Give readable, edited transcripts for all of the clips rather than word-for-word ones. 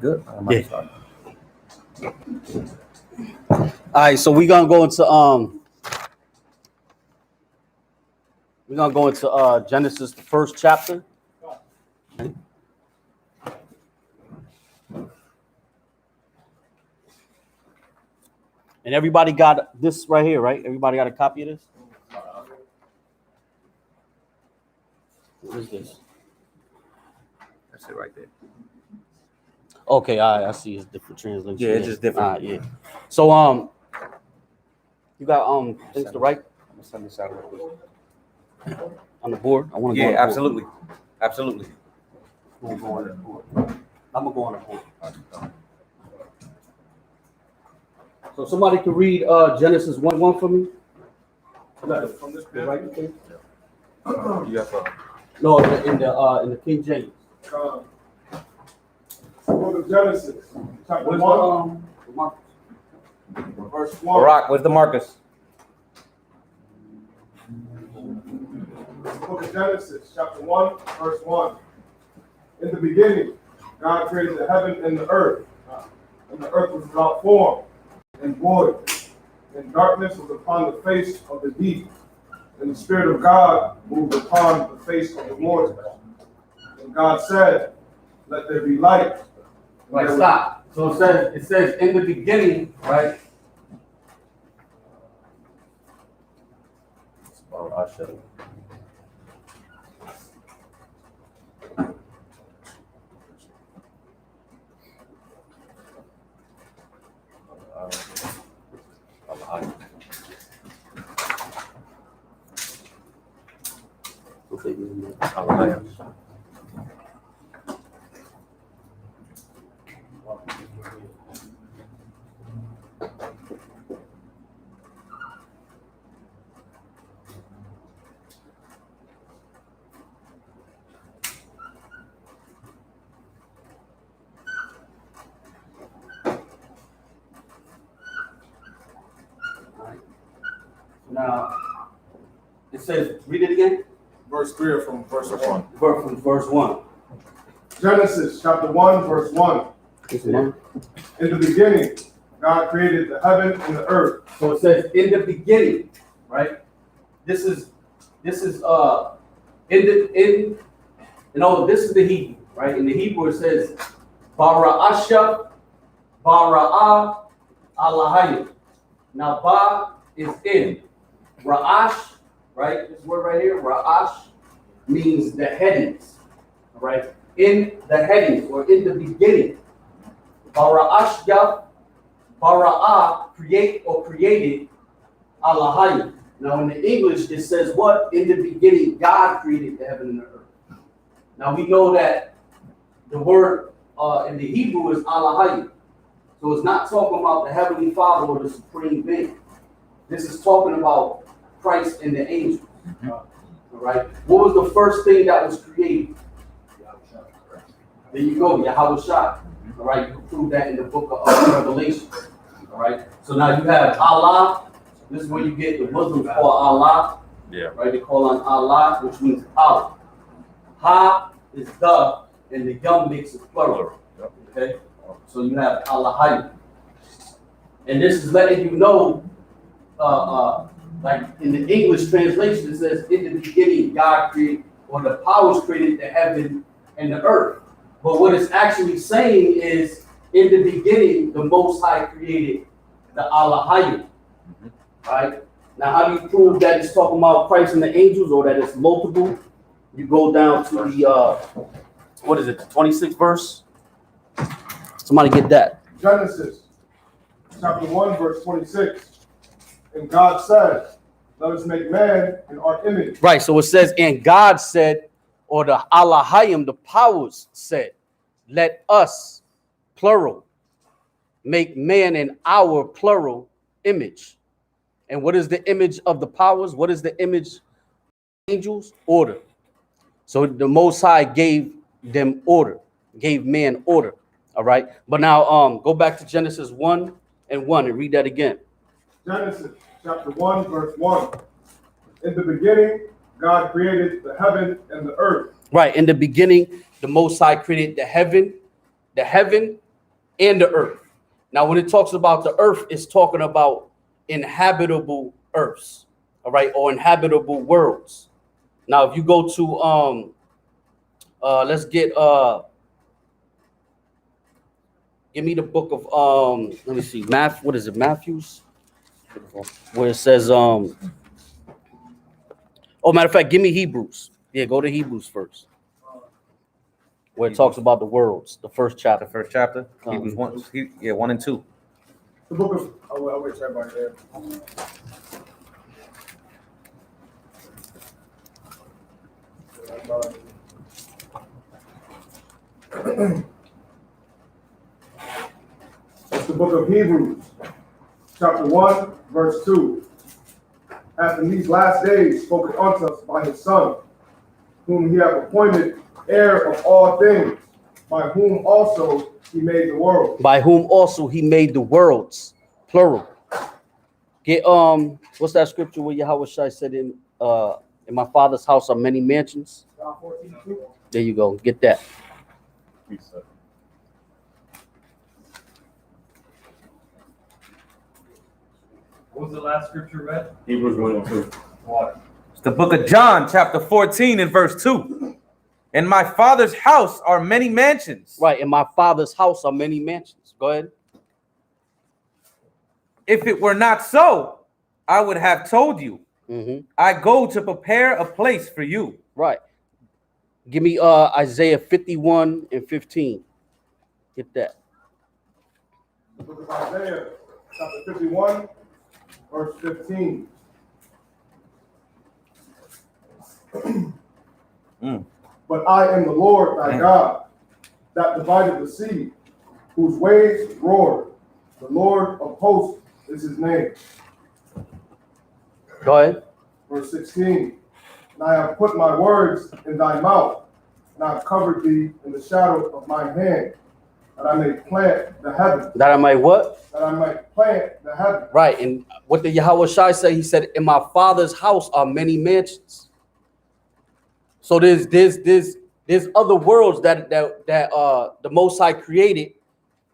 Good. Yeah. All right, so we're gonna go into Genesis, the first chapter. And everybody got this right here, right? Everybody got a copy of this? What is this? That's it right there. Okay, I see it's different translation. Yeah, it's just different. Yeah. So you got things to write? I'm gonna send this out real quick. On the board? I want to Yeah, go absolutely. Absolutely. I'm gonna go on the board. So somebody can read Genesis 1:1 for me? From this The right thing? You have No, in the King James. Book of Genesis, chapter Where's 1, verse 1. Barack, where's the Marcus? Book of Genesis, chapter 1, verse 1. In the beginning, God created the heaven and the earth. And the earth was without form and void. And darkness was upon the face of the deep. And the Spirit of God moved upon the face of the waters. And God said, let there be light. Right, stop. So it says in the beginning, right? Now, it says, read it again. Verse 3 from verse 1. From verse 1. Genesis, chapter 1, verse 1. In the beginning, God created the heaven and the earth. So it says in the beginning, right? This is this is the Hebrew, right? In the Hebrew it says Bara'asha, Bara'a, Alahayim. Now Ba is in. Ra'ash, right? This word right here, Ra'ash, means the headings, all right? In the headings or in the beginning. Bara'ashya, Bara'a, create or created, Alahayim. Now in the English it says what? In the beginning, God created the heaven and the earth. Now we know that the word in the Hebrew is Alahayim. So it's not talking about the Heavenly Father or the Supreme Being. This is talking about Christ and the angels. All right. What was the first thing that was created? There you go, Yahweh Shai. All right. You can prove that in the book of Revelation. All right. So now you have Allah. This is where you get the Muslims call Allah. Yeah. Right. They call on Allah, which means Allah. Ha is the, and the yum makes it plural. Okay. So you have Allah. And this is letting you know, like in the English translation, it says, in the beginning, God created, or the powers created the heaven and the earth. But what it's actually saying is, in the beginning, the Most High created the Alahayim. Right? Now, how do you prove that it's talking about Christ and the angels, or that it's multiple? You go down to the, what is it, the 26th verse? Somebody get that. Genesis, chapter 1, verse 26. And God said, let us make man in our image. Right, so it says, and God said, or the Alahayim, the powers said, let us, plural, make man in our plural image. And what is the image of the powers? What is the image of angels? Order. So the Most High gave them order, gave man order. All right. But now go back to Genesis 1 and read that again. Genesis chapter 1, verse 1. In the beginning, God created the heaven and the earth. Right. In the beginning, the Most High created the heaven and the earth. Now, when it talks about the earth, it's talking about inhabitable earths, all right, or inhabitable worlds. Now, if you go to let's get give me the book of let me see, what is it, Matthews? Where it says oh, matter of fact, give me Hebrews. Yeah, go to Hebrews first. Where it talks about the worlds, the first The chapter. first chapter. Hebrews 1. 1 and 2. The book of, I'll wait till everybody there. It's the book of Hebrews, chapter 1, verse 2. Hath in these last days spoken unto us by his Son, whom he hath appointed heir of all things, by whom also he made the world. By whom also he made the worlds, plural. Get what's that scripture where Yahweh Shai said in my father's house are many mansions? John 14:2. There you go. Get that. What was the last scripture read? Hebrews 1 and 2. What? It's the book of John, chapter 14 and verse 2. In my father's house are many mansions. Right. In my father's house are many mansions. Go ahead. If it were not so, I would have told you. Mm-hmm. I go to prepare a place for you. Right. Give me Isaiah 51 and 15. Get that. The book of Isaiah, chapter 51, verse 15. But I am the Lord thy God, that divided the sea, whose waves roar. The Lord of hosts is his name. Go ahead. Verse 16. And I have put my words in thy mouth, and I have covered thee in the shadow of my hand, that I may plant the heaven. That I might what? That I might plant the heaven. Right. And what did Yahweh Shai say? He said, in my father's house are many mansions. So there's other worlds that the Most High created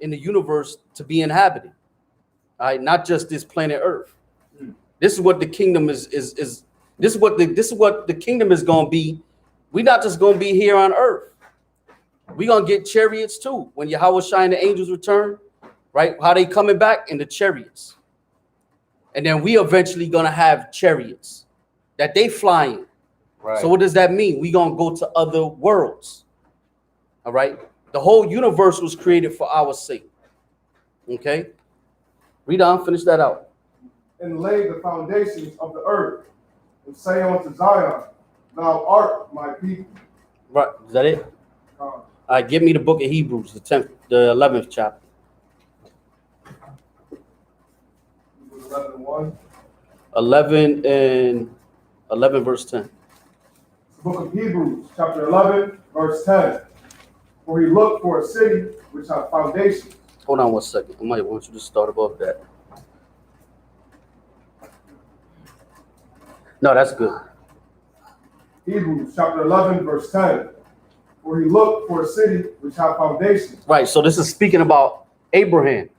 in the universe to be inhabited. All right, not just this planet Earth. This is what the kingdom is this is what the kingdom is gonna be. We're not just gonna be here on earth. We're gonna get chariots too. When Yahweh Shai and the angels return, right? How they coming back? In the chariots. And then we eventually gonna have chariots that they flying. Right. So what does that mean? We gonna go to other worlds. All right. The whole universe was created for our sake. Okay. Read on, finish that out. And lay the foundations of the earth, and say unto Zion, thou art my people. Right. Is that it? All right, give me the book of Hebrews, the 11th chapter. 11:1. 11 verse 10. The book of Hebrews, chapter 11, verse 10. For he looked for a city which hath foundations. Hold on one second. I might want you to start above that. No, that's good. Hebrews, chapter 11, verse 10. For he looked for a city which hath foundations. Right. So this is speaking about Abraham.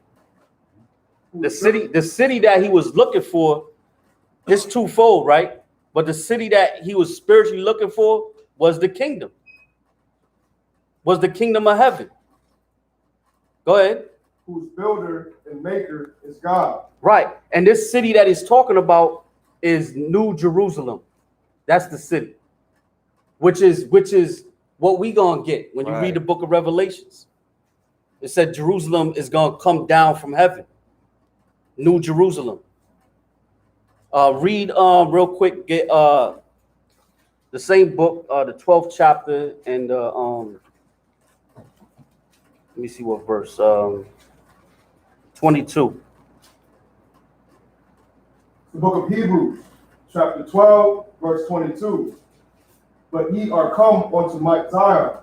The city that he was looking for is twofold, right? But the city that he was spiritually looking for was the kingdom. Was the kingdom of heaven. Go ahead. Whose builder and maker is God. Right. And this city that he's talking about is New Jerusalem. That's the city. Which is what we gonna get when you read the book of Revelations. It said Jerusalem is gonna come down from heaven. New Jerusalem. Read real quick, get the same book, the 12th chapter, and let me see what verse. 22. The book of Hebrews, chapter 12, verse 22. But ye are come unto Mount Zion,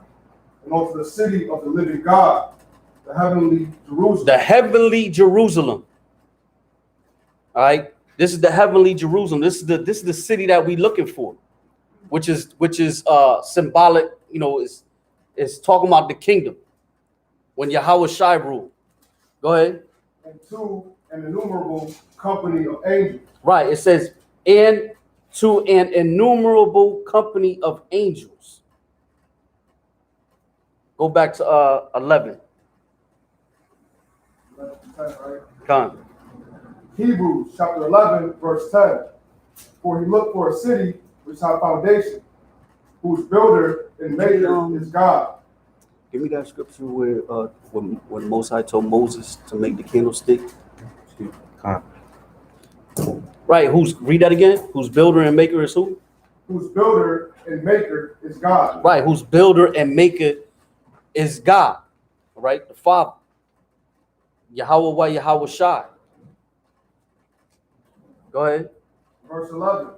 and unto the city of the living God, the heavenly Jerusalem. The heavenly Jerusalem. All right. This is the heavenly Jerusalem. This is the city that we're looking for, which is symbolic, is talking about the kingdom when Yahweh Shai ruled. Go ahead. and to an innumerable company of angels. Right. It says, and to an innumerable company of angels. Go back to 11. Right? Con. Hebrews chapter 11, verse 10. For he looked for a city which had foundation, whose builder and maker is God. Give me that scripture where when Most High told Moses to make the candlestick. Con. Right. Read that again? Whose builder and maker is who? Whose builder and maker is God. Right. Whose builder and maker is God. All right. The Father. Yahweh wa Yahweh Shai. Go ahead. Verse 11.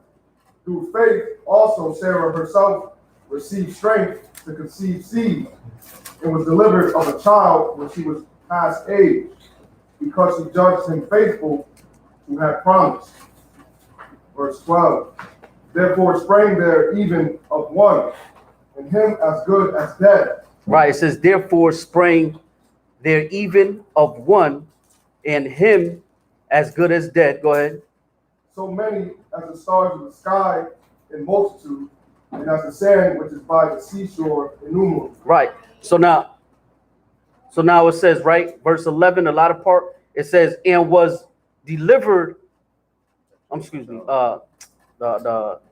Through faith also Sarah herself received strength to conceive seed, and was delivered of a child when she was past age, because she judged him faithful who had promised. Verse 12. Therefore sprang there even of one, and him as good as dead. Right. It says, therefore sprang there even of one, and him as good as dead. Go ahead. So many as the stars of the sky in multitude, and as the sand which is by the seashore innumerable. Right. So now it says, right, verse 11, a lot of part, it says, and was delivered, the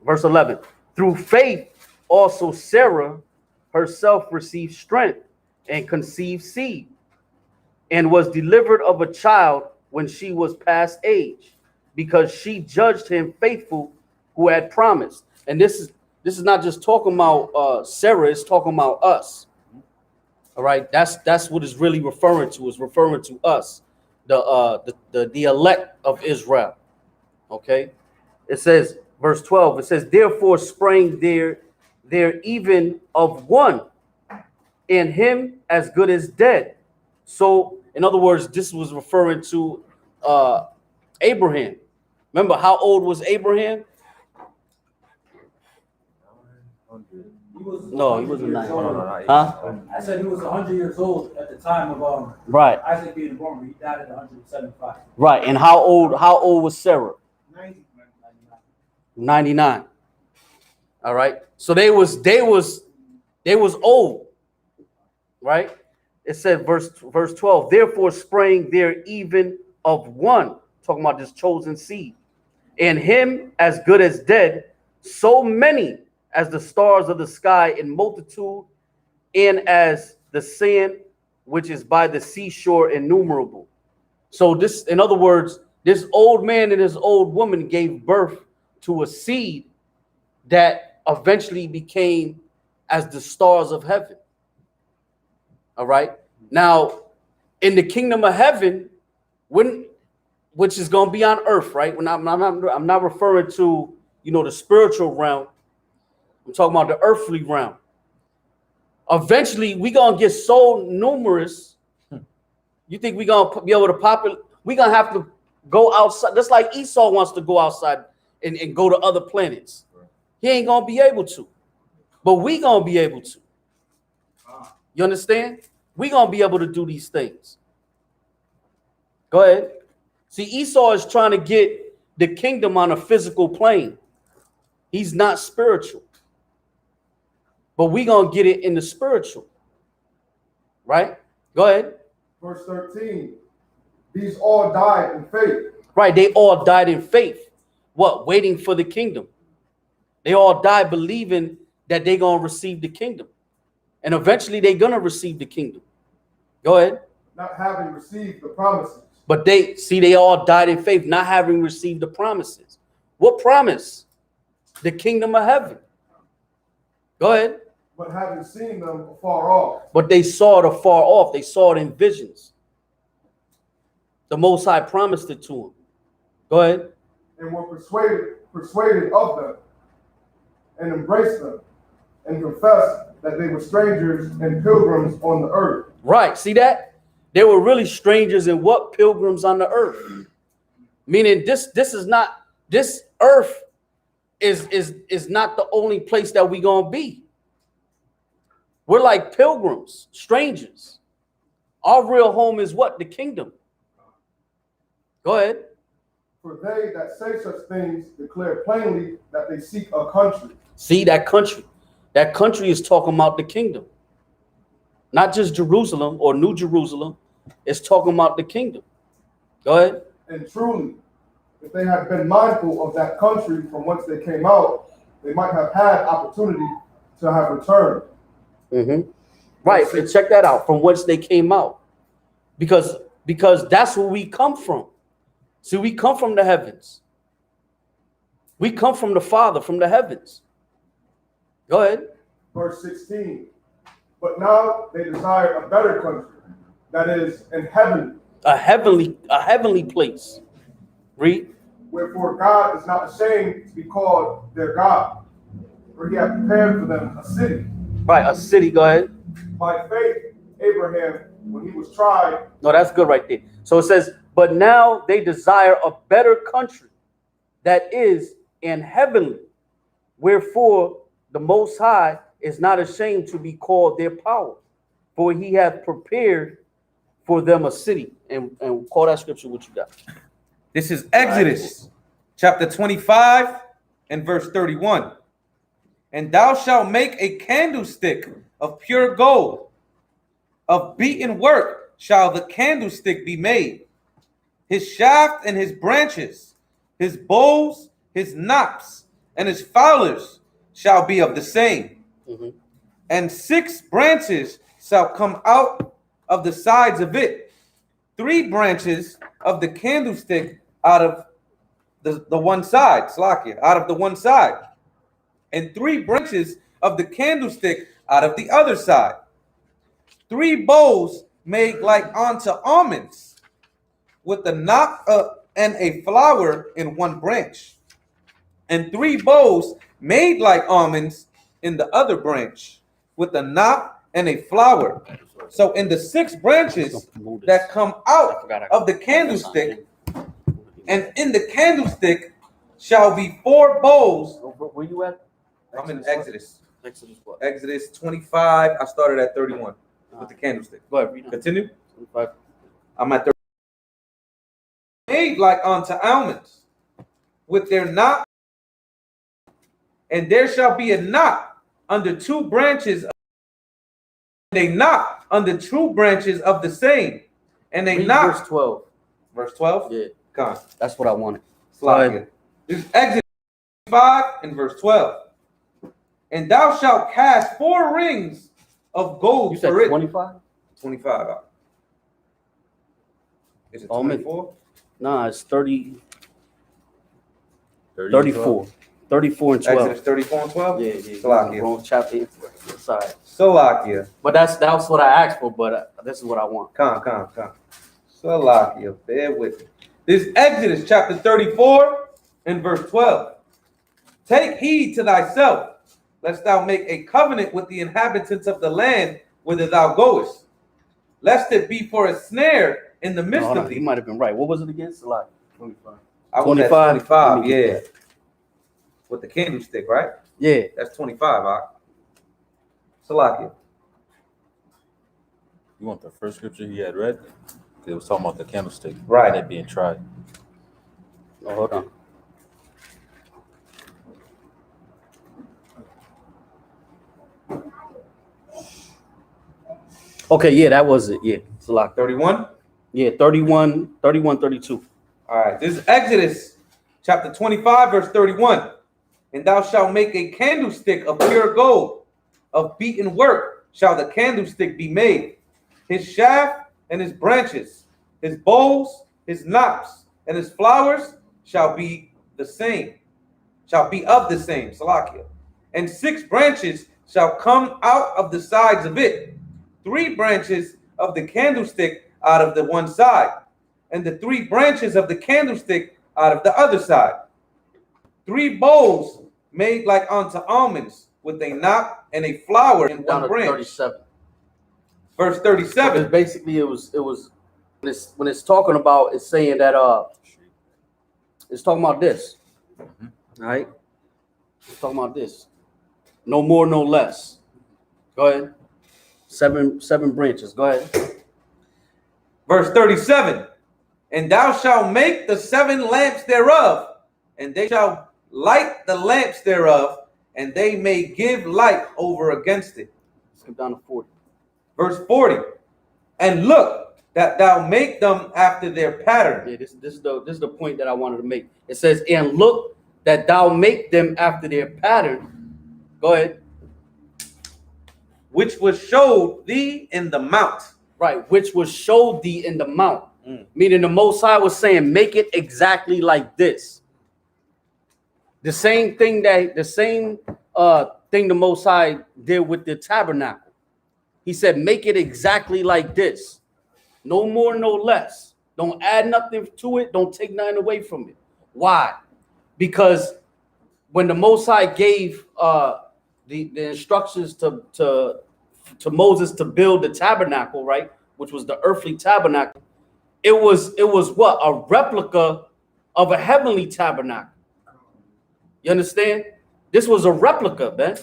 verse 11, through faith also Sarah herself received strength and conceived seed, and was delivered of a child when she was past age, because she judged him faithful who had promised. And this is not just talking about Sarah, it's talking about us. All right, that's what it's really referring to. It's referring to us, the elect of Israel. Okay, it says, verse 12. It says, therefore sprang there even of one, and him as good as dead. So, in other words, this was referring to Abraham. Remember, how old was Abraham? No, he wasn't 9. Huh? I said he was 100 years old at the time of Right, Isaac being born. He died at 175. right. And how old was Sarah? 99. All right. So they was old. Right? It said verse 12, therefore sprang there even of one, talking about this chosen seed, and him as good as dead, so many as the stars of the sky in multitude, and as the sand which is by the seashore innumerable. So this, in other words, this old man and his old woman gave birth to a seed that eventually became as the stars of heaven. All right. Now, in the kingdom of heaven, which is going to be on earth, right? When I'm not referring to, the spiritual realm. I'm talking about the earthly realm. Eventually, we're going to get so numerous. You think we're going to be able to populate? We're going to have to go outside. Just like Esau wants to go outside and go to other planets. He ain't going to be able to. But we going to be able to. You understand? We're going to be able to do these things. Go ahead. See, Esau is trying to get the kingdom on a physical plane. He's not spiritual. But we're going to get it in the spiritual. Right? Go ahead. Verse 13. These all died in faith. Right. They all died in faith. What? Waiting for the kingdom. They all died believing that they're going to receive the kingdom. And eventually they're going to receive the kingdom. Go ahead. Not having received the promises. But they all died in faith, not having received the promises. What promise? The kingdom of heaven. Go ahead. But having seen them afar off. But they saw it afar off. They saw it in visions. The Most High promised it to them. Go ahead. And were persuaded of them, and embraced them, and confessed that they were strangers and pilgrims on the earth. Right. See that? They were really strangers and what? Pilgrims on the earth. Meaning this earth is not the only place that we gonna be. We're like pilgrims, strangers. Our real home is what? The kingdom. Go ahead. For they that say such things declare plainly that they seek a country. See that country. That country is talking about the kingdom. Not just Jerusalem or New Jerusalem. It's talking about the kingdom. Go ahead. And truly, if they had been mindful of that country from whence they came out, they might have had opportunity to have returned. Mm-hmm. Right. And check that out. From whence they came out. Because that's where we come from. See, we come from the heavens. We come from the Father, from the heavens. Go ahead. Verse 16. But now they desire a better country, that is in heaven. A heavenly place. Read. Wherefore God is not ashamed to be called their God, for he hath prepared for them a city. Right, a city. Go ahead. By faith, Abraham, when he was tried. No, that's good right there. So it says, but now they desire a better country that is in heavenly. Wherefore the Most High is not ashamed to be called their power, for he hath prepared for them a city. And call that scripture what you got. This is Exodus chapter 25 and verse 31. And thou shalt make a candlestick of pure gold. Of beaten work shall the candlestick be made. His shaft and his branches, his bowls, his knops, and his fowlers shall be of the same. Mm-hmm. And 6 branches shall come out of the sides of it. 3 branches of the candlestick out of the one side, Slakia, out of the one side. And 3 branches of the candlestick out of the other side. 3 bowls made like unto almonds, with a knot and a flower in one branch. And 3 bowls made like almonds in the other branch, with a knot and a flower. So in the 6 branches that come out of the candlestick, and in the candlestick shall be 4 bowls. Where you at? I'm in Exodus. Exodus what? Exodus 25. I started at 31 with the candlestick. Go ahead, read it. Continue. 25. I'm at 30. Made like unto almonds, with their knot, and there shall be a knot under 2 branches, and a knot under 2 branches of the same, and a Read knot. verse 12. Verse 12. Yeah, Come on. that's what I wanted. Slide. This is Exodus 5 and verse 12. And thou shalt cast 4 rings of gold You said for it. 25? 25. Is it Oh, man. 24? Nah, it's 30. 34. 34 and 12. Exodus 34 and 12? Yeah. Salakia. Wrong chapter. Sorry. Salakia. But that's what I asked for, but this is what I want. Come. Salakia. Bear with me. This is Exodus chapter 34 and verse 12. Take heed to thyself, lest thou make a covenant with the inhabitants of the land whither thou goest, lest it be for a snare in the midst of He thee. might have been right. What was it again? Salaki. 25. I was at 25? 25, Let me get yeah. that. With the candlestick, right? Yeah. That's 25, Salakia. You want the first scripture he had read? 'Cause it was talking about the candlestick, Right. and it being tried. Oh, hold on. Okay, yeah, that was it. Yeah, Salaki. 31. Yeah, 31, 32. All right. This is Exodus chapter 25, verse 31. And thou shalt make a candlestick of pure gold, of beaten work shall the candlestick be made. His shaft and his branches, his bowls, his knops, and his flowers shall be the same, shall be of the same, Salakia. And 6 branches shall come out of the sides of it, 3 branches of the candlestick out of the one side, and the 3 branches of the candlestick out of the other side. 3 bowls made like unto almonds, with a knot and a flower in Down one to branch. 37. Verse 37. Because basically, it was when it's talking about, it's saying that it's talking about this, right? It's talking about this. No more, no less. Go ahead. 7 branches. Go ahead. Verse 37. And thou shalt make the 7 lamps thereof, and they shall light the lamps thereof, and they may give light over against it. Skip down to 40. Verse 40. And look that thou make them after their pattern. Yeah, this is the point that I wanted to make. It says, and look that thou make them after their pattern. Go ahead. Which was showed thee in the mount. Right, which was showed thee in the mount. Mm. Meaning the Most High was saying, make it exactly like this. The same thing the Most High did with the tabernacle. He said, make it exactly like this. No more, no less. Don't add nothing to it. Don't take nothing away from it. Why? Because when the Most High gave the instructions to Moses to build the tabernacle, right, which was the earthly tabernacle, it was what? A replica of a heavenly tabernacle. You understand? This was a replica, man,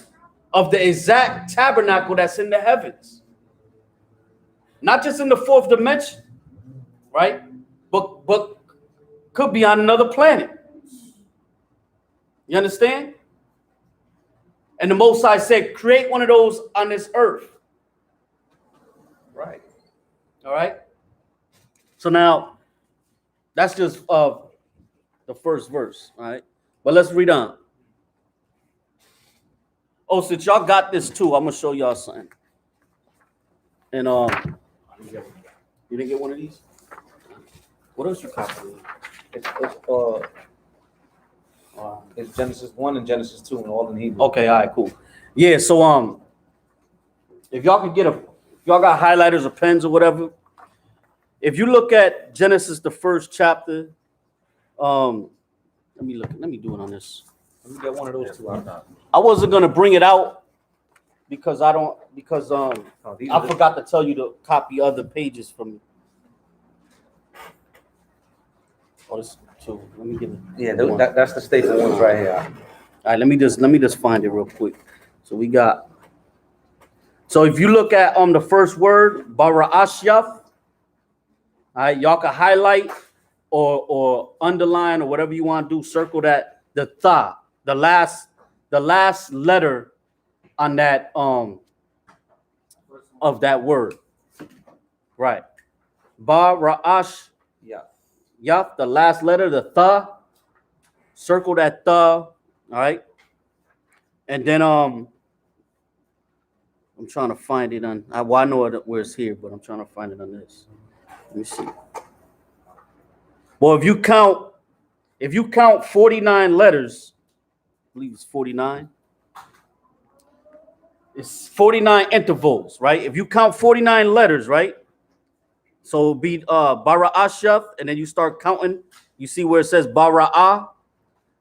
of the exact tabernacle that's in the heavens. Not just in the 4th dimension, right? But could be on another planet. You understand? And the Most High said, create one of those on this earth. Right. All right. So now that's just the first verse. All right. But let's read on. Oh, since y'all got this too, I'm gonna show y'all something. And you didn't get one of these? What else you copied? It's Genesis 1 and Genesis 2 and all in Hebrew. Okay, all right, cool. Yeah, so if y'all could get y'all got highlighters or pens or whatever. If you look at Genesis, the 1st chapter, let me do it on this. Let me get one of those two out. I wasn't gonna bring it out because I forgot to tell you to copy other pages from me. Oh, this too. Let me give it. Yeah, that's the staple ones right here. All right, let me just find it real quick. So we got. So if you look at the first word, Bara'ashyaf, all right, y'all can highlight or underline or whatever you want to do. Circle that the tha, the last letter on that of that word, right? Bara'ash. Yeah. Yup, the last letter, the tha. Circle that tha, all right? And then I'm trying to find it on. I know where it's here, but I'm trying to find it on this. Let me see. Well, if you count 49 letters, I believe it's 49. It's 49 intervals, right? If you count 49 letters, right? So it'll be Bara'ashaf, and then you start counting. You see where it says Bara'ah.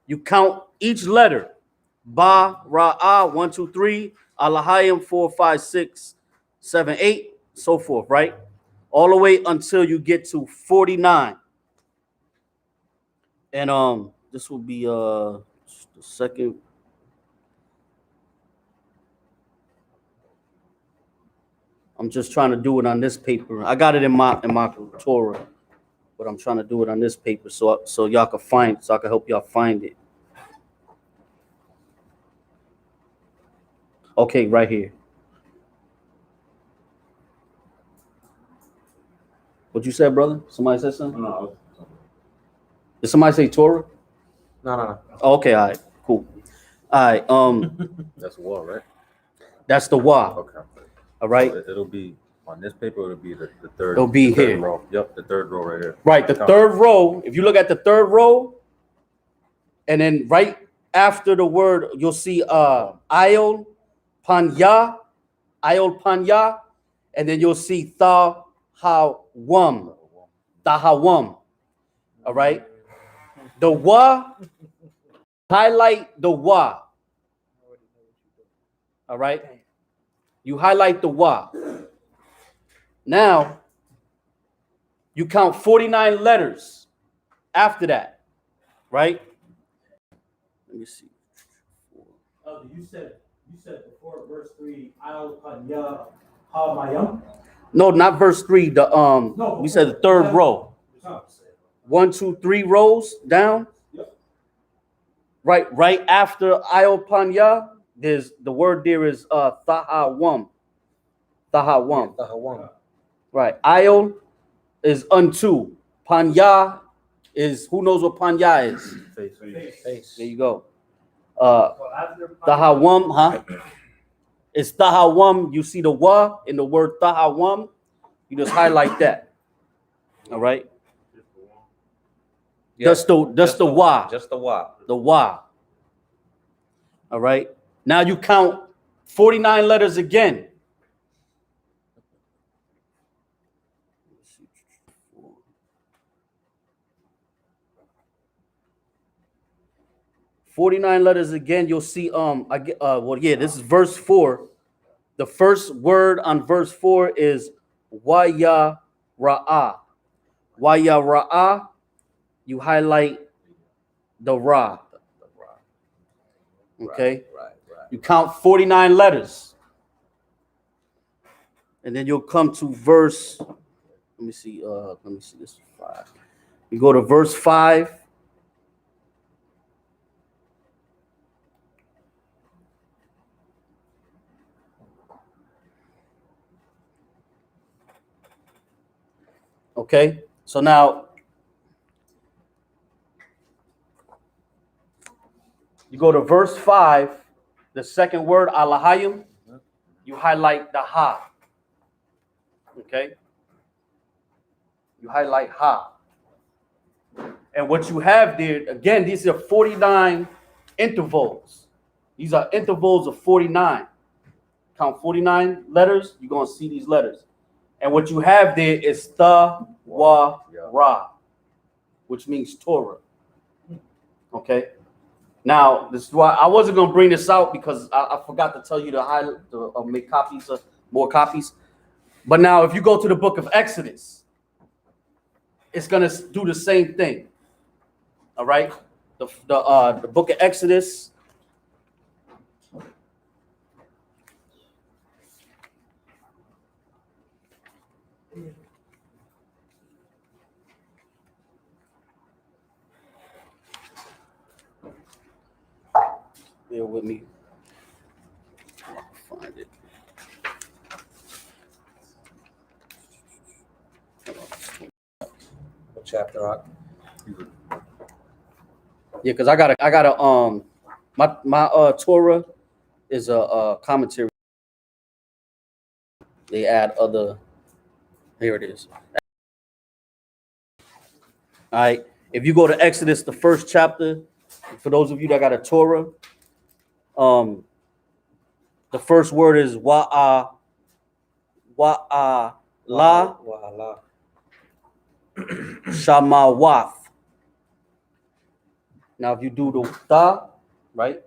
You count each letter. Bara'ah, 1, 2, 3. Alahayim, 4, 5, 6, 7, 8, so forth, right? All the way until you get to 49. And this will be the second. I'm just trying to do it on this paper. I got it in my Torah, but I'm trying to do it on this paper so y'all can find it, so I can help y'all find it. Okay, right here. What you said, brother? Somebody said something? No. Did somebody say Torah? No. Oh, okay, all right, cool. All right, That's war, right? that's the wa. Okay. All right, So it'll be on this paper. It'll be the third. It'll be the third here. Row. Yep, the third row right here. right. The third row. If you look at the third row, and then right after the word, you'll see ayol panya, and then you'll see tahawam. All right. The wa, highlight the wa. All right. You highlight the wa. Now, you count 49 letters after that, right? Let me see. You said before verse 3, Al Panya Ha Mayam. No, not verse 3. The No, we said the third row. It's not the same. 1, 2, 3 rows down. Yep. Right after Ayol Panya, there's the word there is Tahawam. Tahawam. Tahawam. Right. Ayol is unto. Panya is, who knows what Panya is? Face. There you go. So after Tahawam, huh? It's Tahawam. You see the wa in the word Tahawam. You just highlight that. All right. Yeah. That's the wa. Just the wa. The wa. All right. Now you count 49 letters again. "49 letters again." You'll see. This is verse 4. The first word on verse 4 is waya ra'ah. Waya ra'ah. You highlight the ra. Okay. Right. You count 49 letters. And then you'll come to verse. Let me see. This is 5. You go to verse 5. Okay. So now you go to verse 5, the second word, Alahayim, you highlight the ha. Okay? You highlight ha. And what you have there, again, these are 49 intervals. These are intervals of 49. Count 49 letters, you're going to see these letters. And what you have there is ta, wa, ra, which means Torah. Okay? Now, this is why I wasn't going to bring this out because I forgot to tell you to make copies, more copies. But now, if you go to the book of Exodus, it's going to do the same thing. All right? The book of Exodus. Bear with me. I'll find it. What chapter? Yeah, because I gotta my Torah is a commentary. They add other. Here it is. All right. If you go to Exodus, the first chapter, for those of you that got a Torah, the first word is wa'ala. Shamawath. Now, if you do the tha, right,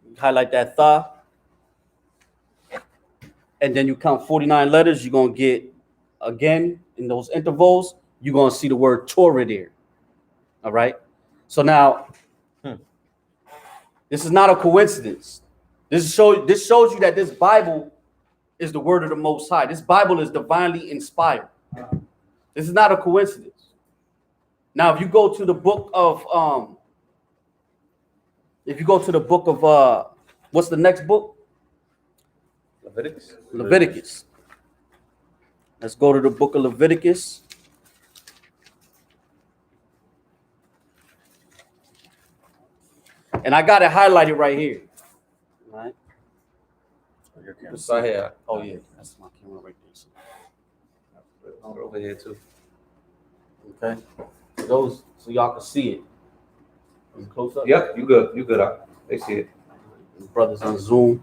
you highlight that tha, and then you count 49 letters, you're going to get, again, in those intervals, you're going to see the word Torah there. All right? So now, this is not a coincidence. This shows you that this Bible is the word of the Most High. This Bible is divinely inspired. This is not a coincidence. Now, if you go to the book of, what's the next book? Leviticus. Let's go to the book of Leviticus. And I got it highlighted right here. All right. It's right here. Oh, yeah. That's my camera right there. Over here too. Okay. So y'all can see it. Close up. Yep, you good. You good. They see it. Brothers on Zoom.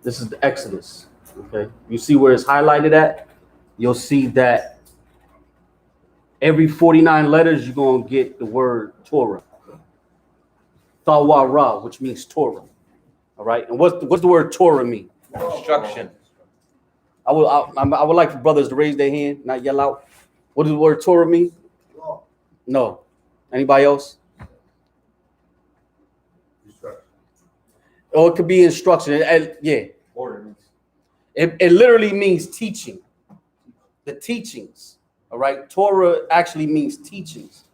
This is the Exodus. Okay. You see where it's highlighted at? You'll see that every 49 letters, you're going to get the word Torah. Tawara, which means Torah. All right. And what's the word Torah mean? Instruction. I would like for brothers to raise their hand, not yell out. What does the word Torah mean? No. Anybody else? Or it could be instruction. Yeah. It literally means teaching. The teachings. All right. Torah actually means teachings.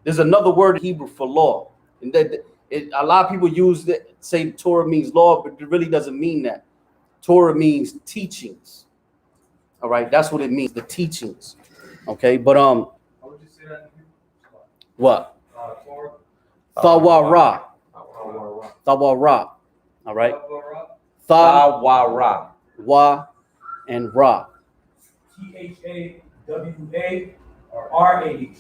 There's another word in Hebrew for law. And a lot of people use it, say Torah means law, but it really doesn't mean that. Torah means teachings. All right. That's what it means, the teachings. Okay. But How would you say that? what? Torah. Thawara. Thawara. All right. Tawara. Wa and Ra. THAWA or RH.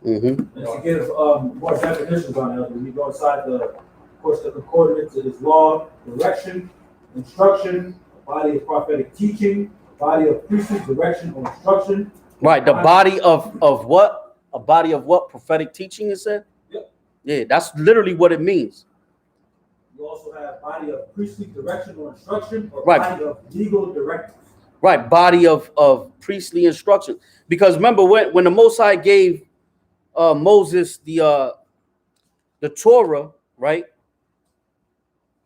Mm-hmm. And to give more definitions on it, when you go inside of course, the concordance, it is law, direction, instruction, a body of prophetic teaching, a body of priestly direction or instruction. Right. The body of what? A body of what? Prophetic teaching, it said? Yep. Yeah, that's literally what it means. You also have body of priestly direction or instruction, or Right. body of legal directives. Right. Body of priestly instruction. Because remember when the Most High gave Moses the Torah, right?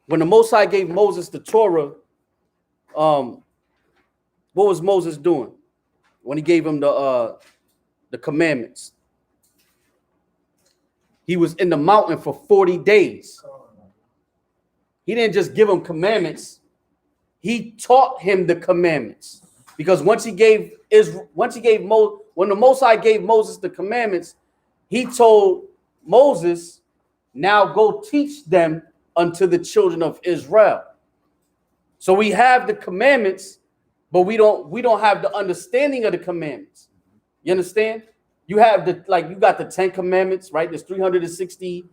When the Most High gave Moses the Torah, what was Moses doing when he gave him the commandments? He was in the mountain for 40 days. He didn't just give him commandments. He taught him the commandments. Because when the Most High gave Moses the commandments, he told Moses, now go teach them unto the children of Israel. So we have the commandments, but we don't have the understanding of the commandments. You understand? You have you got the 10 commandments, right? There's 316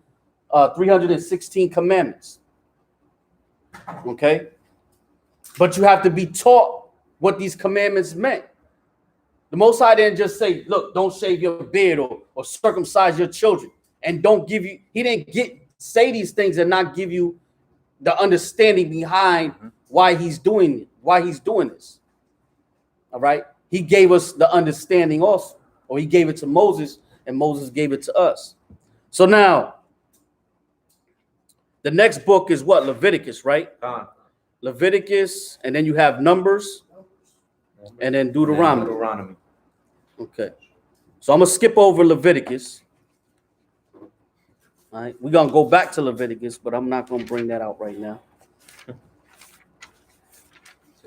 commandments. Okay? But you have to be taught what these commandments meant. The Most High didn't just say, look, don't shave your beard or circumcise your children. And he didn't say these things and not give you the understanding behind why he's doing this. All right. He gave us the understanding also, or he gave it to Moses and Moses gave it to us. So now the next book is what? Leviticus, right? Leviticus, and then you have Numbers, and then Deuteronomy. Okay. So I'm going to skip over Leviticus. All right. We're going to go back to Leviticus, but I'm not going to bring that out right now.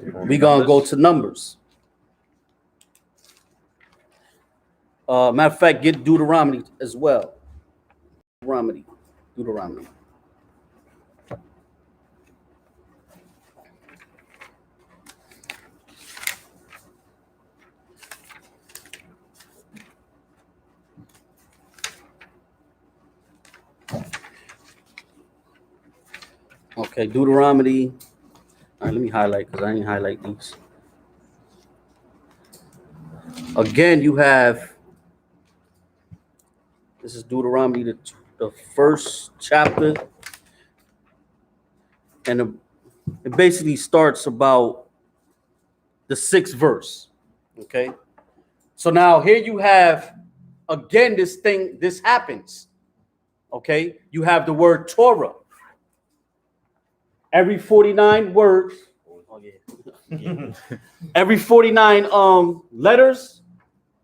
We're going to go to Numbers. Matter of fact, get Deuteronomy as well. Deuteronomy. Okay, Deuteronomy. All right, let me highlight because I didn't highlight these. Again, you have, this is Deuteronomy, the first chapter. And it basically starts about the 6th verse. Okay. So now here you have, again, this happens. Okay. You have the word Torah. Every 49 words, every 49 letters,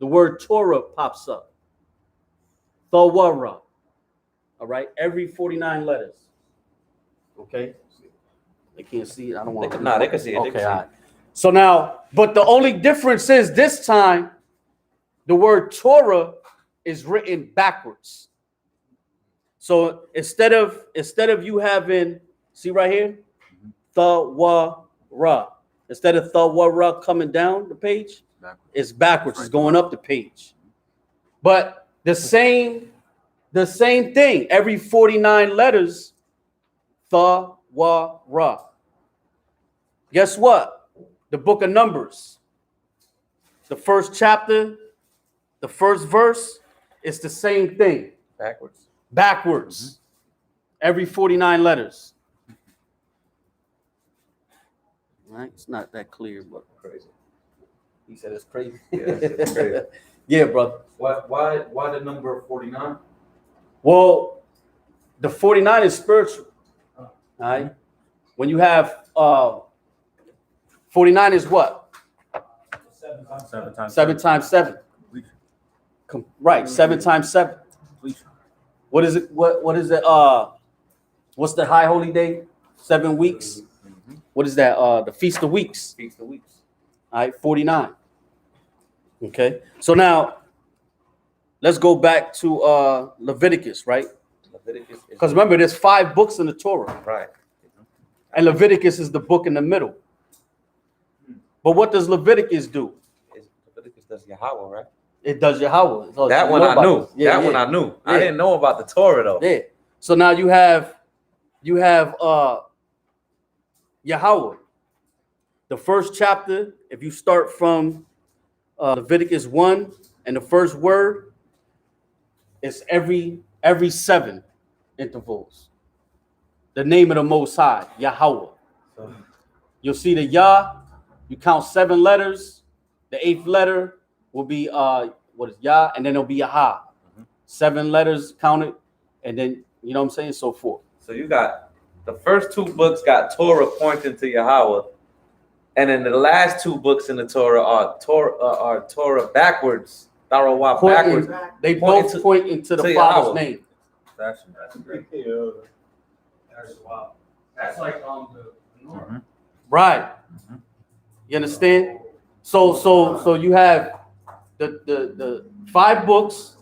the word Torah pops up. Thawara. All right, every 49 letters. Okay, they can't see it. I don't want to. No, they can see it. Okay, all right. So now, but the only difference is this time, the word Torah is written backwards. So instead of you having, see right here, Thawara. Instead of Thawara coming down the page, it's backwards. It's going up the page. But the same thing. Every 49 letters, Thawara. Guess what? The book of Numbers, the first chapter, the first verse, it's the same thing. Backwards. Every 49 letters. Right? It's not that clear, but Crazy. he said it's crazy. Yeah, it's crazy. Yeah, brother. Why the number 49? Well, the 49 is spiritual. All right. When you have 49 is what? 7 times 7 times 7 times 7. Right, 7 times 7. Completion. What is it? What is it? What's the high holy day? 7 weeks. What is that? The Feast of Weeks. Feast of Weeks. All right, 49. Okay, so now let's go back to Leviticus, right? Leviticus. is- Because remember, there's 5 books in the Torah, Right. and Leviticus is the book in the middle. But what does Leviticus do? Leviticus does Yahweh, right? It does Yahweh. So That you one know I about knew. this. Yeah, That yeah, one I knew. I Yeah. didn't know about the Torah though. Yeah. So now you have Yahweh. The first chapter, if you start from Leviticus 1, and the first word is every 7 intervals. The name of the Most High, Yahweh. So, You'll see the Yah. You count 7 letters. The 8th letter will be what is Yah, and then it'll be Yahah. 7 letters counted, and then you know what I'm saying, so forth. so you got the first 2 books got Torah pointing to Yahweh, and then the last 2 books in the Torah are Torah backwards. Tarawah Pointing- backwards. They Pointing both to- point into the to Father's Yahweh. name. That's great. That's wild. That's like the norm. Right. You understand? So you have the 5 books,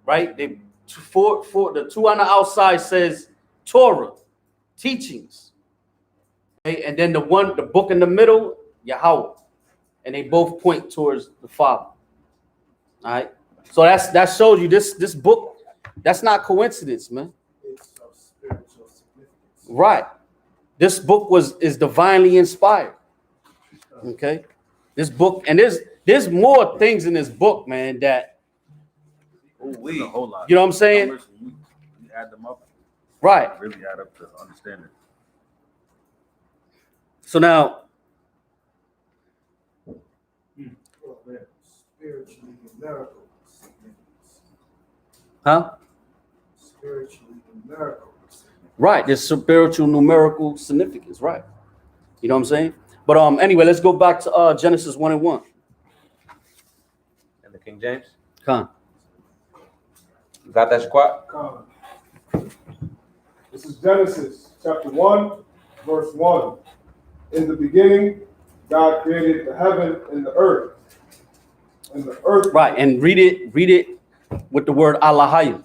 right? The 2 on the outside says Torah, teachings. Okay? And then the book in the middle, Yahweh. And they both point towards the Father. All right. So that shows you this book, that's not coincidence, man. It's of spiritual significance. Right. This book is divinely inspired. Okay. This book, and there's more things in this book, man, that It's a whole lot. You know what I'm saying? Numbers, when you add them up, right. really add up to understanding. So now, Spiritually numerical significance. huh? Spiritually numerical significance. Right. There's spiritual numerical significance, right? You know what I'm saying? But anyway, let's go back to Genesis 1 and 1. And the King James. Come. You got that squat? Come. This is Genesis chapter 1, verse 1. In the beginning, God created the heaven and the earth. And the earth. Right. And read it with the word Allahayim.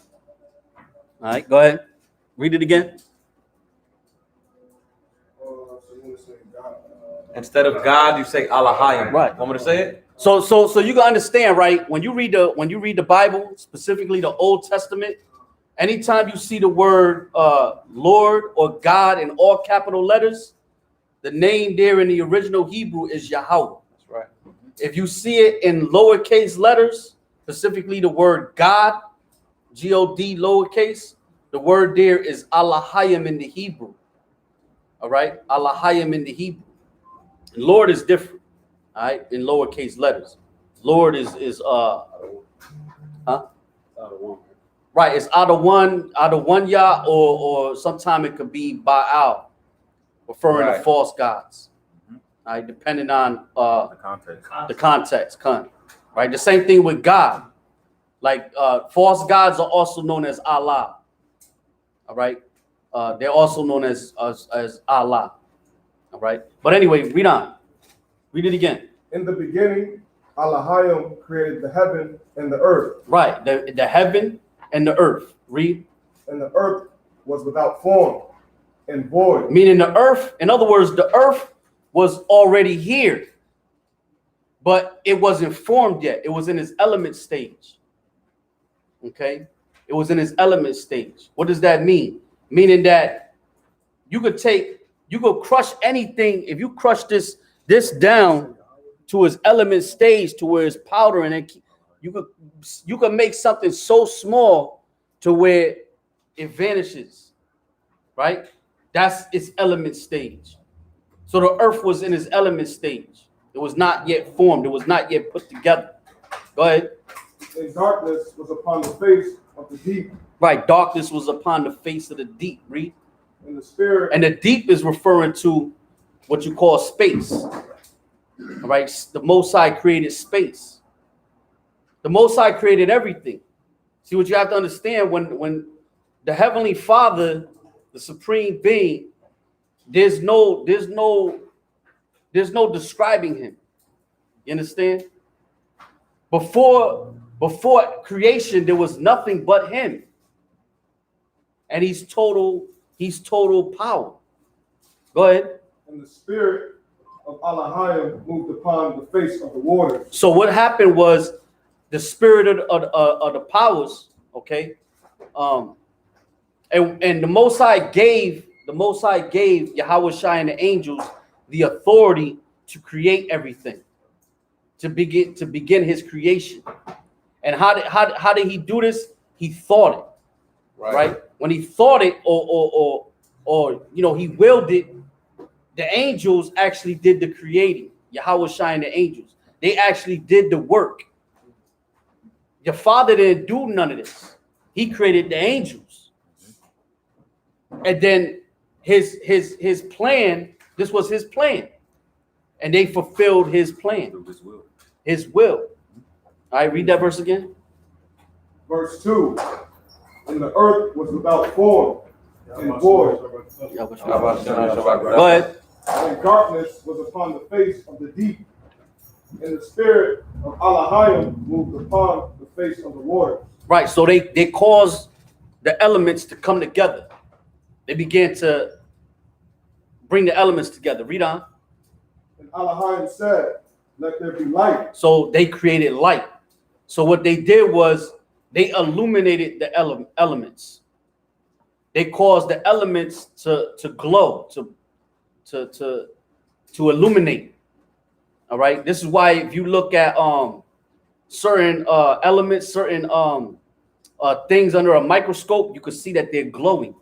All right, go ahead. Read it again. So you want to say God. Instead of God, you say Allahayim. Right. Want me to say it? So you can understand, right? When you read the Bible, specifically the Old Testament, anytime you see the word Lord or God in all capital letters, the name there in the original Hebrew is Yahweh. That's right. If you see it in lowercase letters, specifically the word God, G-O-D lowercase, the word there is Allahayim in the Hebrew. All right, Allahayim in the Hebrew. And Lord is different. All right, in lowercase letters. Lord is right. It's out of one Yah, or sometime it could be Baal, referring to Right. false gods. All right, depending on The context. the context, right? The same thing with God. Like false gods are also known as Allah. All right, they're also known as Allah. All right, but anyway, read on. Read it again. In the beginning, Allahayim created the heaven and the earth. Right, the heaven and the earth. Read. And the earth was without form and void. Meaning the earth. In other words, the earth was already here, but it wasn't formed yet. It was in its element stage. Okay, it was in its element stage. What does that mean? Meaning that you could crush anything. If you crush this down to its element stage, to where it's powder, and then you could make something so small to where it vanishes. Right? That's its element stage. So the earth was in its element stage. It was not yet formed. It was not yet put together. Go ahead. And darkness was upon the face of the deep. Right. Darkness was upon the face of the deep. Read. And the spirit. And the deep is referring to what you call space. All right. The Most High created space. The Most High created everything. See, what you have to understand, when the Heavenly Father, the Supreme Being, there's no describing him. You understand? Before creation, there was nothing but him. And he's total power. Go ahead. And the spirit of Elohim moved upon the face of the waters. So what happened was the spirit of the powers, okay? And the Most High gave Yahweh Shai and the angels the authority to create everything, to begin his creation. And how did he do this? He thought it, right? When he thought it, or he willed it, the angels actually did the creating. Yahweh Shai and the angels, they actually did the work. Your father didn't do none of this. He created the angels. And then his plan, this was his plan. And they fulfilled his plan. His will. All right, read that verse again. Verse 2. And the earth was without form and void, Go ahead. and darkness was upon the face of the deep. And the spirit of Elohim moved upon the face of the waters. Right, so they caused the elements to come together. They began to bring the elements together. Read on. And Elohim said, let there be light. So they created light. So what they did was they illuminated the elements. They caused the elements to glow, to illuminate. All right. This is why if you look at certain elements, certain things under a microscope, you can see that they're glowing.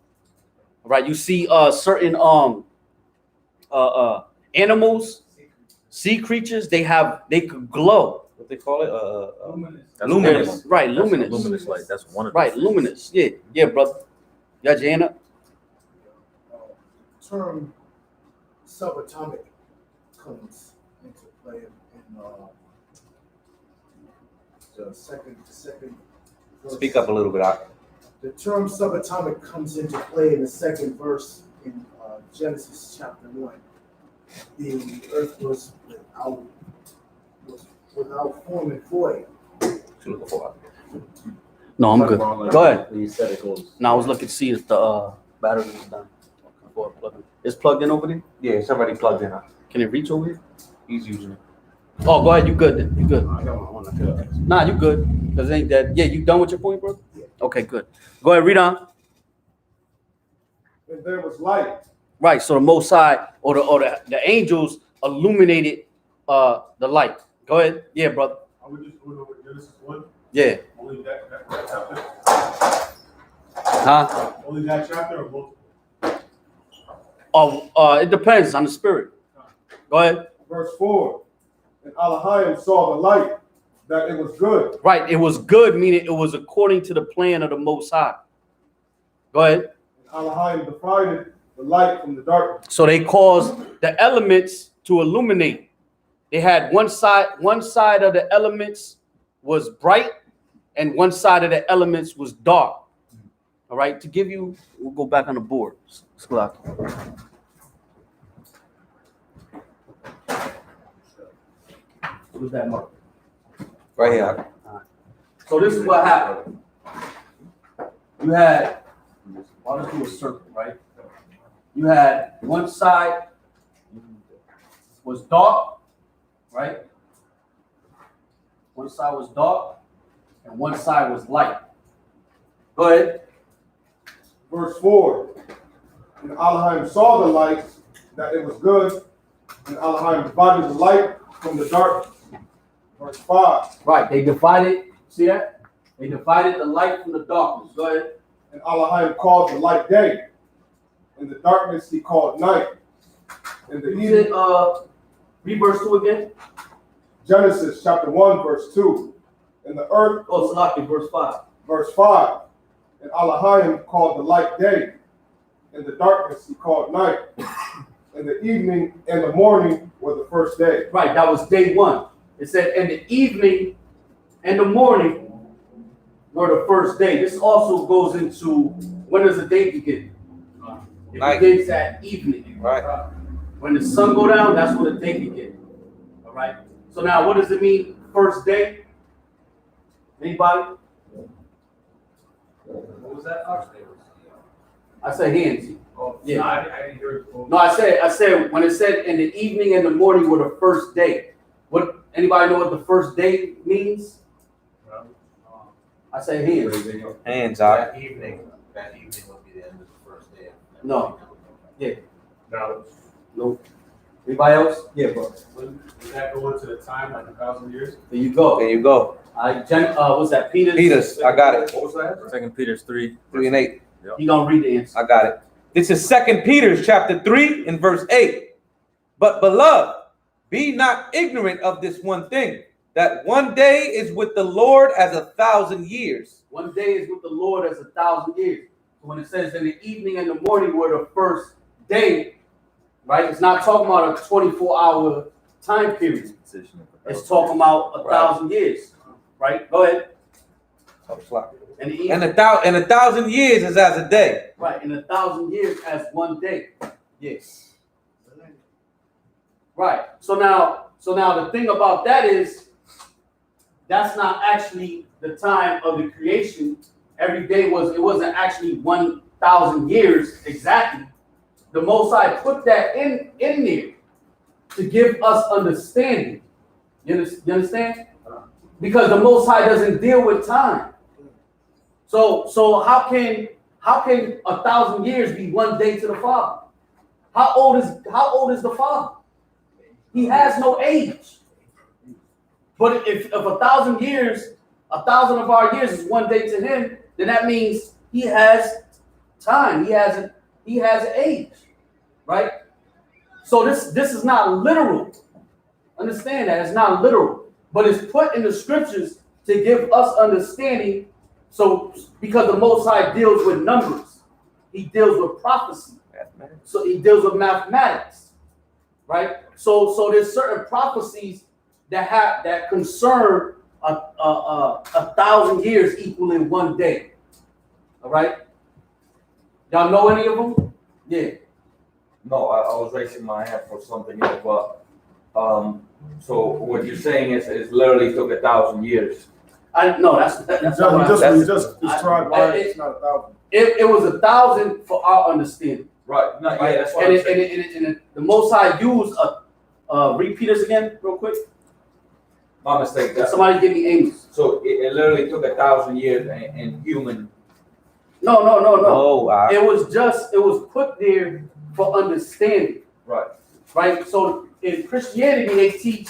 All right. You see certain animals, sea creatures, they could glow. What they call it? Luminous. Right, luminous. Luminous light. That's one of the Right, luminous. Yeah, brother. You got your hand up? Term subatomic comes into play in the second verse. Speak up a little bit. The term subatomic comes into play in the second verse in Genesis chapter 1. The earth was without form and void. No, I'm good. Go ahead. When you said it goes. Now I was looking to see if the battery is done. Before I plug in. It's plugged in over there? Yeah, it's already plugged in. Can it reach over here? He's using it. Oh, go ahead. You good then. You good. I got my own. Nah, you good. Because ain't that. Yeah, you done with your point, bro? Yeah. Okay, good. Go ahead, read on. And there was light. Right, so the Most High or the angels illuminated the light. Go ahead. Yeah, brother. Are we just going over Genesis 1? Yeah. Only that chapter? Huh? Only that chapter or multiple? Oh, it depends on the spirit. Go ahead. Verse 4. And Elohim saw the light, that it was good. Right, it was good, meaning it was according to the plan of the Most High. Go ahead. And Elohim divided the light from the darkness. So they caused the elements to illuminate. They had one side of the elements was bright and one side of the elements was dark. All right, to give you, we'll go back on the board. What's that mark? Right here. So this is what happened. You had, I'll just do a circle, right? You had one side was dark, right? One side was dark and one side was light. Go ahead. Verse 4. And Elohim saw the light, that it was good. And Elohim divided the light from the darkness. Verse 5. Right, they divided, see that? They divided the light from the darkness. Go ahead. And Elohim called the light day. And the darkness he called night. And the You evening. said, read verse 2 again. Genesis chapter 1, verse 2. And the earth. Oh, Salaki, verse 5. Verse 5. And Elohim called the light day. And the darkness he called night. And the evening and the morning were the first day. Right, that was day one. It said, in the evening and the morning were the first day. This also goes into when does the day begin? It Night. begins at evening. Right. When the sun go down, that's when the day begins. All right. So now, what does it mean? First day. Anybody? What was that? I said hands. Oh, Yeah. no, I didn't hear it. No, I said when it said in the evening and the morning were the first day. What? Anybody know what the first day means? I say hands. Hands out. That evening would be the end of the first day. No. Yeah. No. No. Anybody else? Yeah, but would that go into the time like 1,000 years? There you go. There you go. What's that? Peters, I got it. What was that? 2 Peter 3. 3 and 8. You gonna read the answer? I got it. This is 2 Peter chapter 3 and verse 8. But beloved, be not ignorant of this one thing, that one day is with the Lord as 1,000 years. One day is with the Lord as 1,000 years. So when it says in the evening and the morning were the first day, right? It's not talking about a 24-hour time period. It's talking about 1,000 years, right? Go ahead. And the evening, And 1,000 years is as a day. right? And 1,000 years as one day. Yes. Right. So now the thing about that is that's not actually the time of the creation. Every day it wasn't actually 1,000 years exactly. The Most High put that in there to give us understanding. You understand? Because the Most High doesn't deal with time. So how can 1,000 years be one day to the Father? How old is the Father? He has no age. But if 1,000 years, 1,000 of our years is one day to him, then that means he has time. He has an age, right? So this is not literal. Understand that it's not literal, but it's put in the scriptures to give us understanding. So because the Most High deals with numbers, he deals with prophecy, so he deals with mathematics, right? So there's certain prophecies that concern 1,000 years equaling one day. All right. Y'all know any of them? Yeah. No, I was raising my hand for something else, but so what you're saying is literally took 1,000 years. I no, that's not what You just described why it's not 1,000. it was 1,000 for our understanding. Right. No, yeah, that's what And, I'm saying. and the Most High used repeat this again real quick. My mistake. That, Somebody give me Amos. so it literally took 1,000 years and human. No. Oh, It was put there for understanding. Right. Right? So in Christianity,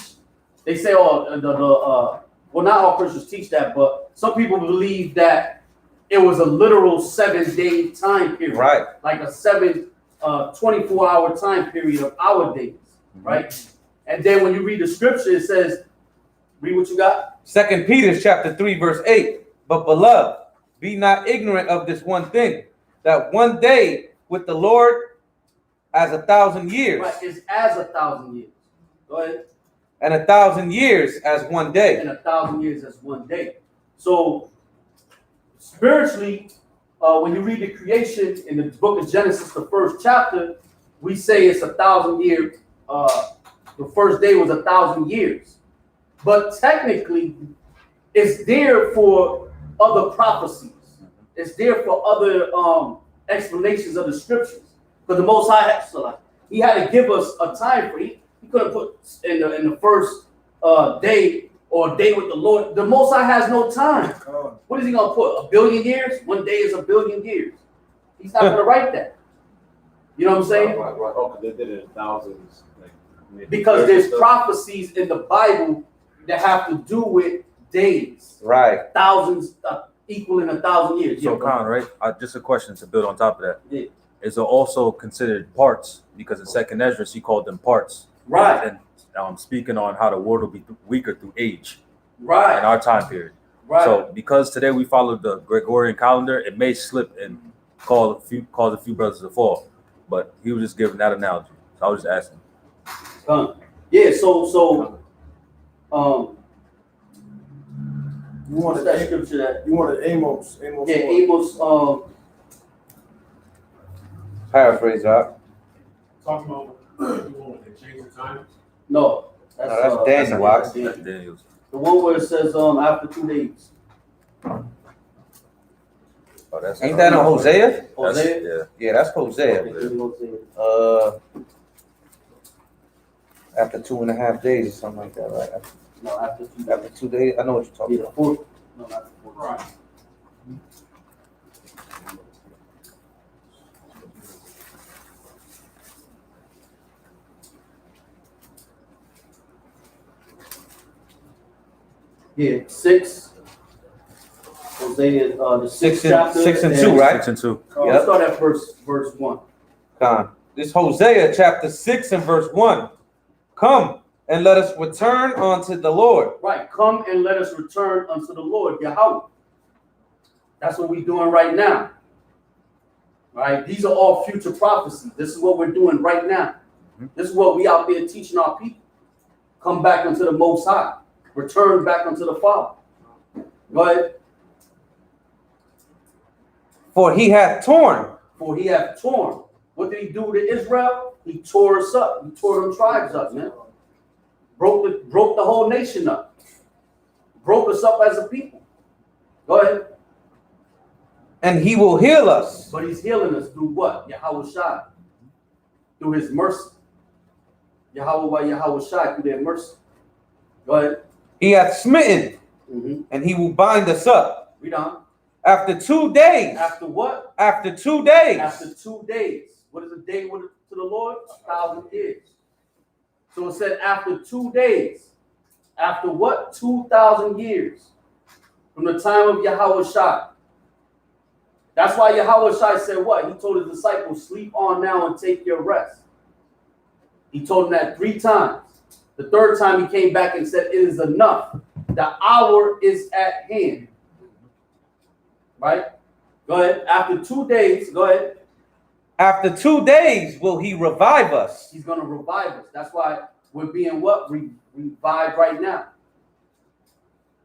they say, well, not all Christians teach that, but some people believe that it was a literal 7-day time period. right. Like a 24-hour time period of our days, right? And then when you read the scripture, it says, read what you got. 2 Peter chapter 3 verse 8. But beloved, be not ignorant of this one thing, that one day with the Lord as 1,000 years, Right, it's as 1,000 years. Go ahead. and 1,000 years as one day. And 1,000 years as one day. So spiritually, when you read the creation in the book of Genesis, the first chapter, we say it's 1,000 years. The first day was 1,000 years. But technically, it's there for other prophecies. It's there for other explanations of the scriptures. But the Most High, he had to give us a time frame. He couldn't put in the first day or day with the Lord. The Most High has no time. What is he gonna put? 1 billion years? One day is 1 billion years. He's not gonna write that. You know what I'm saying? Right. Oh, they did it in thousands. Because there's prophecies in the Bible that have to do with days, Right. thousands, equaling 1,000 years. So, Yeah, bro. Khan, right? Just a question to build on top of that. Yeah. Is it also considered parts? Because in Second Esdras, he called them parts. Right. And speaking on how the world will be weaker through age in Right. our time period. Right. So, because today we follow the Gregorian calendar, it may slip and cause a few brothers to fall. But he was just giving that analogy. So I was just asking. Yeah. So You What's wanted, that scripture that? you wanted Amos. Amos Yeah, 4. Amos, Paraphrase, right? Talking about, you want to change the time? no. No, that's Daniel, Watts. That's Daniel's. The one where it says, after 2 days. Oh, that's Ain't that in Hosea? That's- Hosea? Yeah. Yeah, that's Hosea. Okay, give me Hosea. After 2.5 days or something like that, right? No, after 2 days. After 2 days, I know what you're talking Yeah, about. 4. No, not the 4. Right. Yeah, 6. Hosea, the 6th Six and- chapter. 6 and 2, right? 6 and 2. Let's Yep. start at verse 1. Con. This Hosea chapter 6 and verse 1. Come and let us return unto the Lord. Right, come and let us return unto the Lord, Yahweh. That's what we're doing right now. Right? These are all future prophecies. This is what we're doing right now. This is what we out there teaching our people. Come back unto the Most High. Return back unto the Father. Go ahead. For he hath torn. For he hath torn. What did he do to Israel? He tore us up. He tore them tribes up, man. Broke the whole nation up. Broke us up as a people. Go ahead. And he will heal us. But he's healing us through what? Yahweh Shai. Through his mercy. Yahweh by Yahweh Shai through their mercy. Go ahead. He hath smitten, Mm-hmm. and he will bind us up. Read on. After 2 days. After what? After 2 days. After 2 days. What is a day to the Lord? 1,000 years. So it said after 2 days. After what? 2,000 years. From the time of Yahweh Shai. That's why Yahweh Shai said what? He told his disciples, sleep on now and take your rest. He told them that 3 times. The 3rd time he came back and said, it is enough. The hour is at hand. Right? Go ahead. After 2 days, go ahead. After 2 days will he revive us. He's going to revive us. That's why we're being what? Revived right now.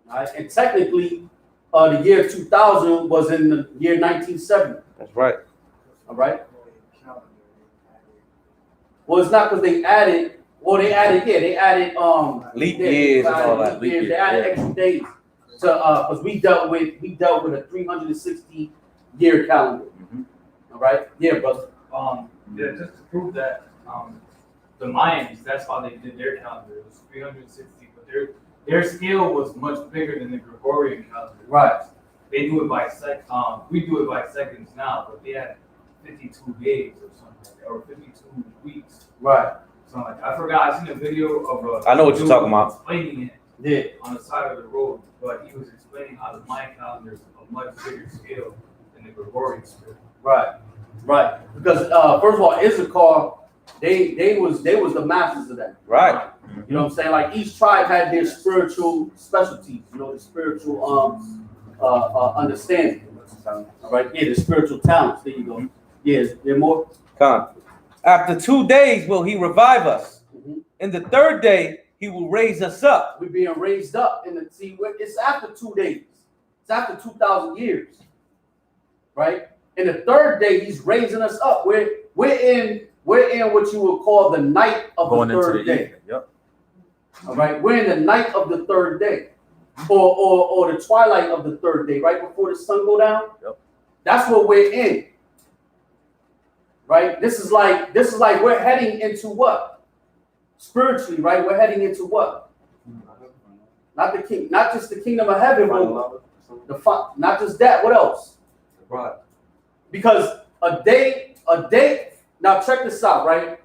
All right? And technically, the year 2000 was in the year 1970. That's right. All right? Well, it's not because they added, they added Leap years and all that. Leap years. They added extra days to because we dealt with a 360 year calendar. All right? Yeah, brother. Yeah, just to prove that, the Mayans, that's how they did their calendar. It was 360, but their scale was much bigger than the Gregorian calendar. Right. They do it by we do it by seconds now, but they had 52 days or something like that, or 52 weeks. Right. So like, I forgot, I seen a video of I know what you're talking about. explaining it Yeah. on the side of the road, but he was explaining how the Mayan calendar is a much bigger scale than the Gregorian scale. Right. Right. Because first of all, Issachar, they was the masters of that. Right. You know what I'm saying? Like each tribe had their spiritual specialties, the spiritual understanding. All right, yeah, the spiritual talents. There you go. Yes, there more. Con. After 2 days will he revive us. Mhm. In the 3rd day he will raise us up. We're being raised up in the it's after 2 days. It's after 2,000 years. Right? In the 3rd day, he's raising us up. We're in what you would call the night of Going the into 3rd the day. evening. Yep. All right, we're in the night of the 3rd day, or the twilight of the 3rd day, right before the sun go down. Yep. That's what we're in. Right. This is like we're heading into what? Spiritually, right? We're heading into what? Not just the kingdom of heaven, but not just that. What else? Right. Because a day. Now check this out, right?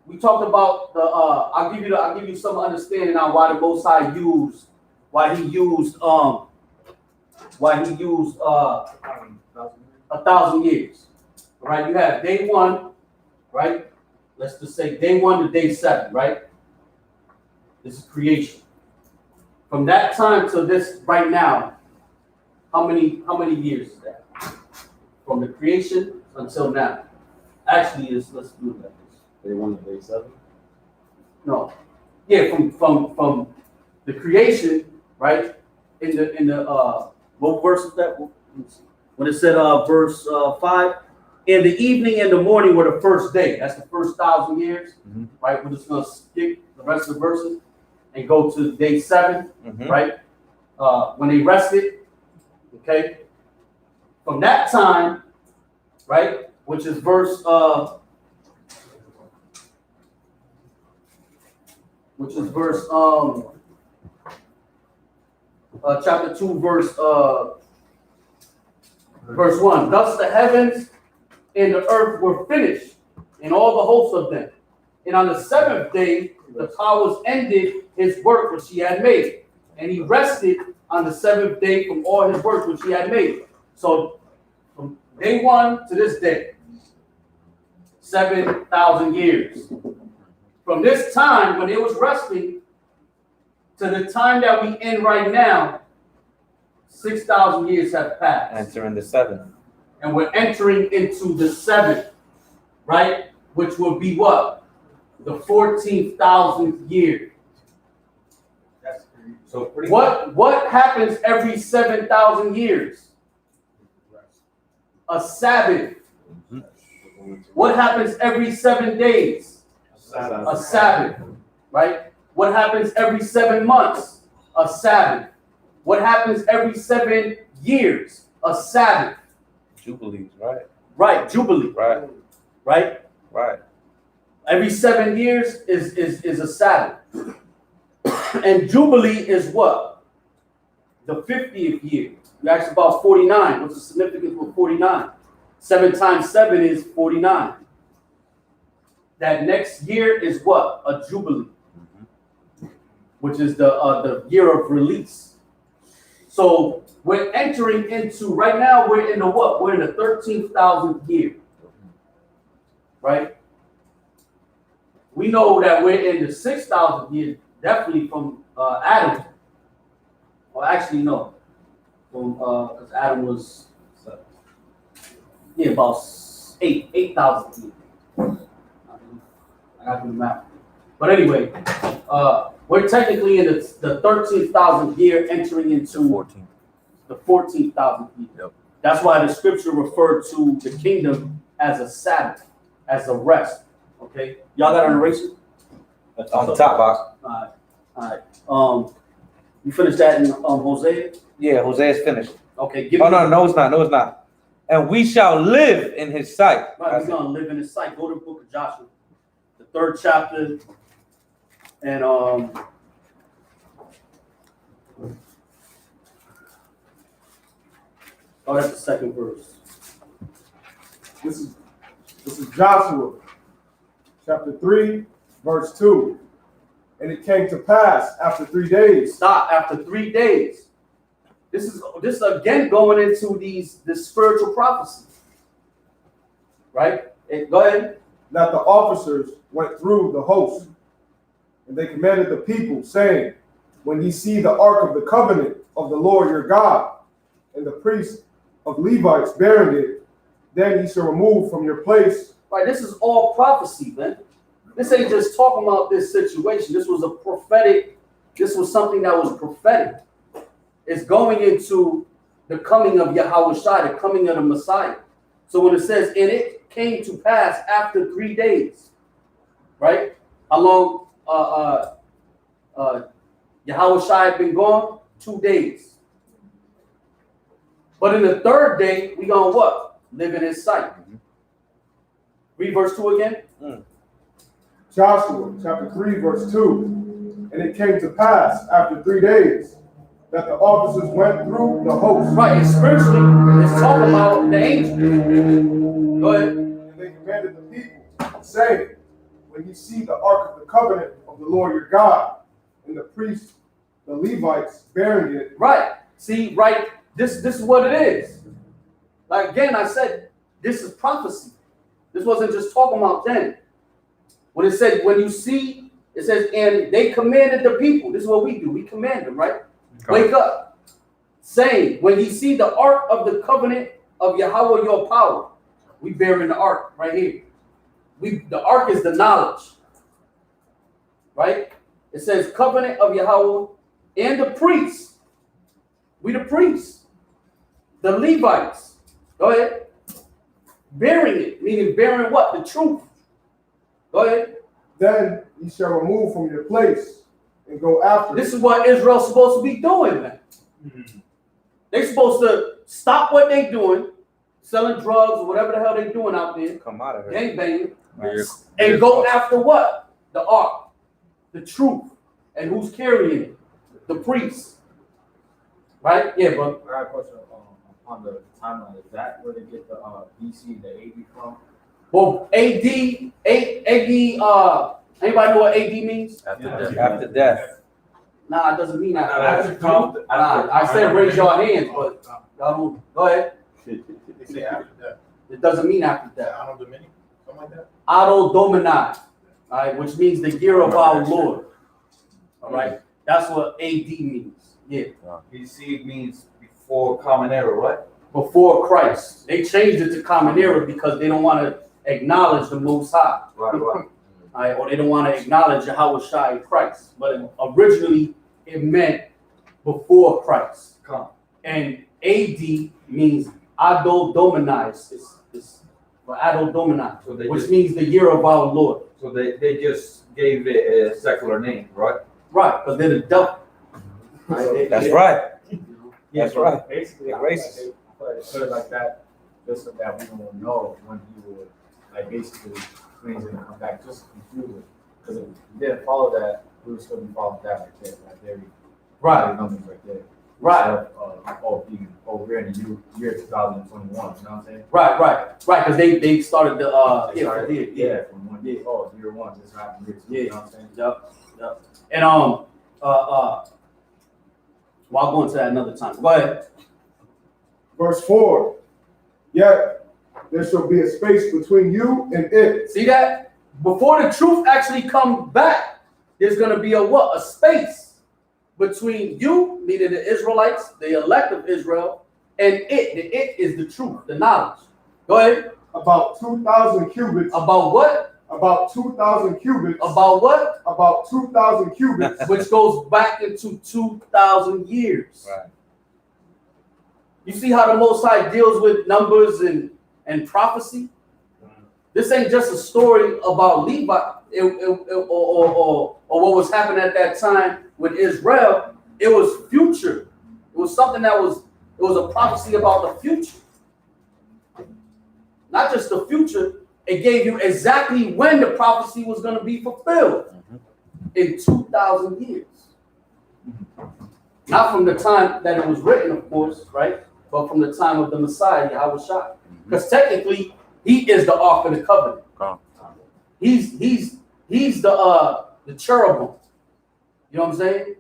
We talked about the. I'll give you some understanding on why the Most High used 1,000 years. All right, you have day 1, right? Let's just say day 1 to day 7, right? This is creation. From that time to this right now, how many years is that? From the creation until now. Actually, let's do it like this. Day 1 to day 7? No. Yeah, from the creation right? In the what verse is that? When it said verse 5, in the evening and the morning were the first day. That's the first 1,000 years, Mhm. right? We're just gonna skip the rest of the verses and go to day 7, right? When they rested, okay? From that time, right, which is verse chapter 2, verse 1. Thus the heavens and the earth were finished, and all the hosts of them. And on the 7th day, the powers ended his work which he had made. And he rested on the 7th day from all his work which he had made. So from day 1 to this day, 7,000 years. From this time when it was resting to the time that we in right now, 6,000 years have passed. Entering the 7th. And we're entering into the 7th, right? Which will be what? The 14,000th year. That's crazy. So pretty What happens every 7,000 years? A Sabbath. What happens every 7 days? A Sabbath, right? What happens every 7 months? A Sabbath. What happens every 7 years? A Sabbath. Jubilees, right? Right, Jubilee, Right, right? right. Every 7 years is a Sabbath. And Jubilee is what? The 50th year. You asked about 49. What's the significance of 49? 7 times 7 is 49. That next year is what? A Jubilee, which is the year of release. So we're entering into, right now, we're in the what? We're in the 13,000th year, right? We know that we're in the 6,000th year, definitely from Adam. Well, actually, no. From, because Adam was, about 8,000 years. I got to do the math. But anyway, we're technically in the 13,000th year, entering into 14. the 14,000th year. Yep. That's why the scripture referred to the kingdom as a Sabbath, as a rest. Okay, y'all got an eraser? On the top box. All right. You finished that in Hosea? Yeah, Hosea's finished. Okay, give Oh, me. no, it's not. And we shall live in his sight. Right, we're gonna live in his sight. Go to the book of Joshua, the 3rd chapter, and that's the 2nd verse. This is Joshua, chapter 3, verse 2. And it came to pass after 3 days. Stop after 3 days. This is again going into this spiritual prophecy, right? Go ahead. That the officers went through the host, and they commanded the people, saying, when ye see the ark of the covenant of the Lord your God, and the priests of Levites bearing it, then ye shall remove from your place. Right, this is all prophecy, man. This ain't just talking about this situation. This was a prophetic, this was something that was prophetic. It's going into the coming of Yahweh Shai, the coming of the Messiah. So when it says, and it came to pass after 3 days, right? How long Yahweh Shai had been gone? 2 days. But in the 3rd day, we gonna what? Live in his sight. Read verse 2 again. Joshua, chapter 3, verse 2. And it came to pass after 3 days that the officers went through the host. Right, and spiritually, it's talking about the angel. Go ahead. And they commanded the people, saying, when ye see the ark of the covenant of the Lord your God, and the priests, the Levites, bearing it. Right. See, right, this is what it is. Like again, I said, this is prophecy. This wasn't just talking about then. When it said, when you see, it says, and they commanded the people. This is what we do. We command them, right? Wake up. Saying, when you see the ark of the covenant of Yahweh your power, we bear in the ark right here. The ark is the knowledge. Right? It says covenant of Yahweh and the priests We the priests. The Levites. Go ahead. Bearing it, meaning bearing what? The truth. Go ahead. Then ye shall remove from your place and go after This it. is what Israel's supposed to be doing, man. They're supposed to stop what they're doing, selling drugs or whatever the hell they're doing out there, Come out of here. gang banging, Very- and go after what? The ark, the truth, and who's carrying it? The priests. Right? Yeah, bro. I got a question on the timeline. Is that where they get the BC and the AD from? Well, AD, anybody know what AD means? After Yeah. death. After death. Nah, it doesn't mean that. After Nah, I said raise your hands, but y'all don't. Go ahead. They say after that. It doesn't mean after that. I don't dominion, something like that. Auto Domini, all right, which means the year of our Lord. All right, that's what AD means. Yeah, BC means before Common Era, right? before Christ. They changed it to Common Era because they don't want to acknowledge the Most High, Right, right. all right, or they don't want to acknowledge Yahweh Shai and Christ. But originally, it meant before Christ. Come. And AD means Ado Domini. It's for Ado Domini, So they which just, means the year of our Lord. so they just gave it a secular name, right? Right, because they're the devil. Right? That's right. Yeah, That's but right. Basically, They're I feel like racist. they put it like that just so that we don't know when he would, like, basically, when he's gonna come back, just to confuse it. Because if we didn't follow that, we would still be following that right there, like very, Right, numbers right there. right, We're in the year 2021, you know what I'm saying? right, because they started the They started- yeah. Yeah, from one year, year one, this happened year two, you know what I'm saying? Yep. And well, I'll go into that another time. Go ahead. Verse 4. Yet there shall be a space between you and it. See that? Before the truth actually comes back, there's gonna be a what? A space between you, meaning the Israelites, the elect of Israel, and it. The it is the truth, the knowledge. Go ahead. About 2,000 cubits. About what? About 2,000 cubits. About what? About 2,000 cubits. Which goes back into 2,000 years. Right. You see how the Most High deals with numbers and prophecy? This ain't just a story about Levi or what was happening at that time with Israel. It was future. It was something it was a prophecy about the future. Not just the future, it gave you exactly when the prophecy was going to be fulfilled in 2,000 years. Not from the time that it was written, of course, right? But from the time of the Messiah, Yahweh Shai. Because technically, he is the Ark of the Covenant. He's the cherubim. You know what I'm saying?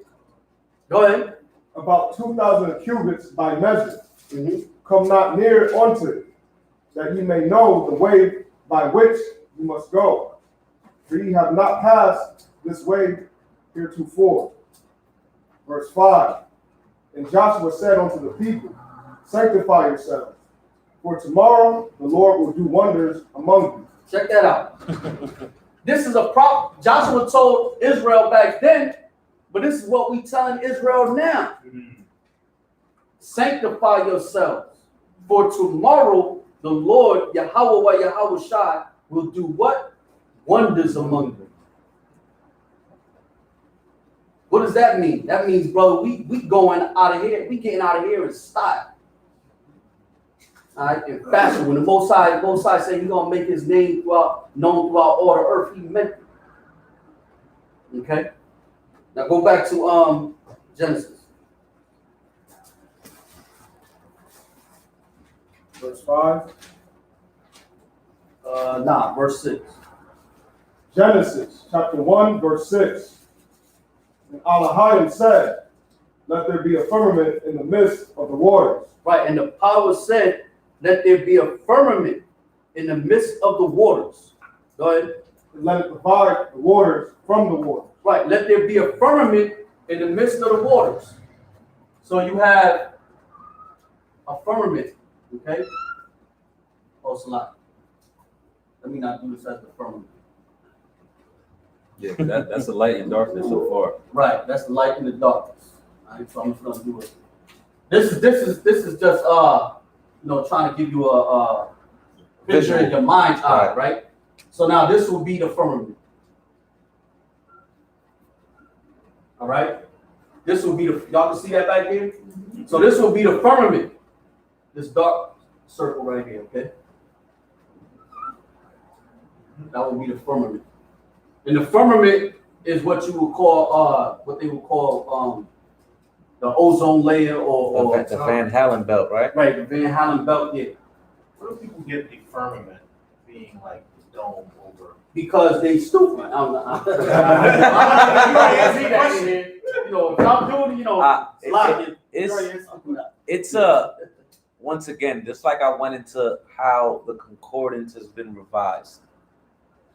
Go ahead. About 2,000 cubits by measure. Come not near unto it, that ye may know the way by which you must go. For ye have not passed this way heretofore. Verse 5. And Joshua said unto the people, sanctify yourselves, for tomorrow the Lord will do wonders among you. Check that out. This is a prop Joshua told Israel back then, but this is what we telling Israel now. Sanctify yourselves, for tomorrow the Lord, Yahweh Shai, will do what? Wonders among you. What does that mean? That means, brother, we going out of here. We getting out of here in style. All right, in fashion. When the Most High said he's gonna make his name known throughout all the earth, he meant it. Okay. Now go back to Genesis. Verse 5. Verse 6. Genesis chapter 1, verse 6. And Elohim said, let there be a firmament in the midst of the waters. Right, and the power said, let there be a firmament in the midst of the waters. Go ahead. And let it divide the waters from the water. Right, let there be a firmament in the midst of the waters. So you have a firmament, okay? Oh, Salah. Let me not do this as the firmament. Yeah, that's the light and darkness so far. Right, that's the light and the darkness. All right, so I'm just gonna do it This is just trying to give you a picture in your mind's eye, right? So now this will be the firmament. All right, this will be y'all can see that back here. So this will be the firmament. This dark circle right here, okay? That will be the firmament. And the firmament is what you would call what they would call the ozone layer or The Van Halen belt, right? right, the Van Halen belt, yeah. What do people get the firmament being like the dome over? Because they stupid. I'm not. You know, if I'm doing, It's once again, just like I went into how the concordance has been revised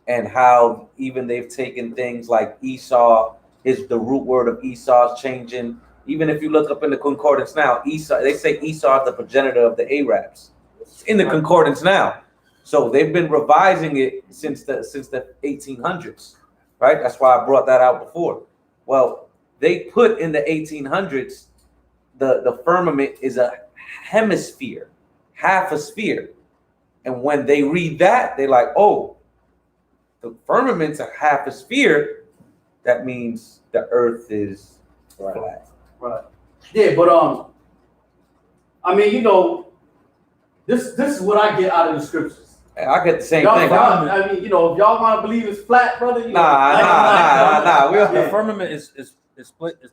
and how even they've taken things like Esau, the root word of Esau is changing. Even if you look up in the concordance now, Esau, they say Esau is the progenitor of the Arabs. It's in the concordance now. So they've been revising it since the 1800s, right? That's why I brought that out before. Well, they put in the 1800s, the firmament is a hemisphere, half a sphere. And when they read that, they're like, oh, the firmament's a half a sphere. That means the earth is flat. Right. Yeah, but I mean, this is what I get out of the scriptures. I get the same Y'all, thing. I mean, if y'all want to believe it's flat, brother, Nah. The firmament is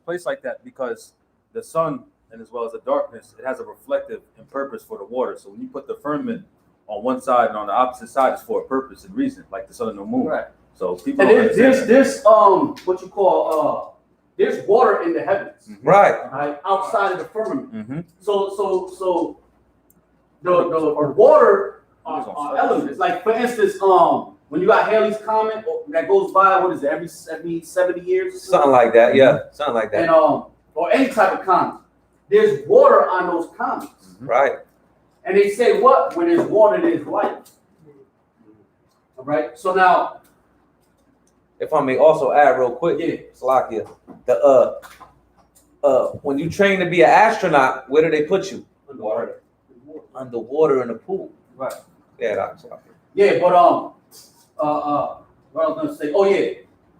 placed like that because the sun and as well as the darkness, it has a reflective and purpose for the water. So when you put the firmament on one side and on the opposite side, it's for a purpose and reason, like the sun and the moon. Right. So people And don't understand that. there's what you call there's water in the heavens, Right. outside of the firmament. Mm-hmm. So the water are elements. Like for instance, when you got Halley's Comet that goes by, what is it, every 70 years? Or Something like that. Yeah. Something like that. And or any type of comet. There's water on those comets. Right. And they say what? When there's water, there's life. All right. So now, If I may also add real quick, Salakia, when you train to be an astronaut, where do they put you? underwater. Underwater in a pool. Right. Yeah, that's Salakia. Yeah, but what I was gonna say, oh yeah,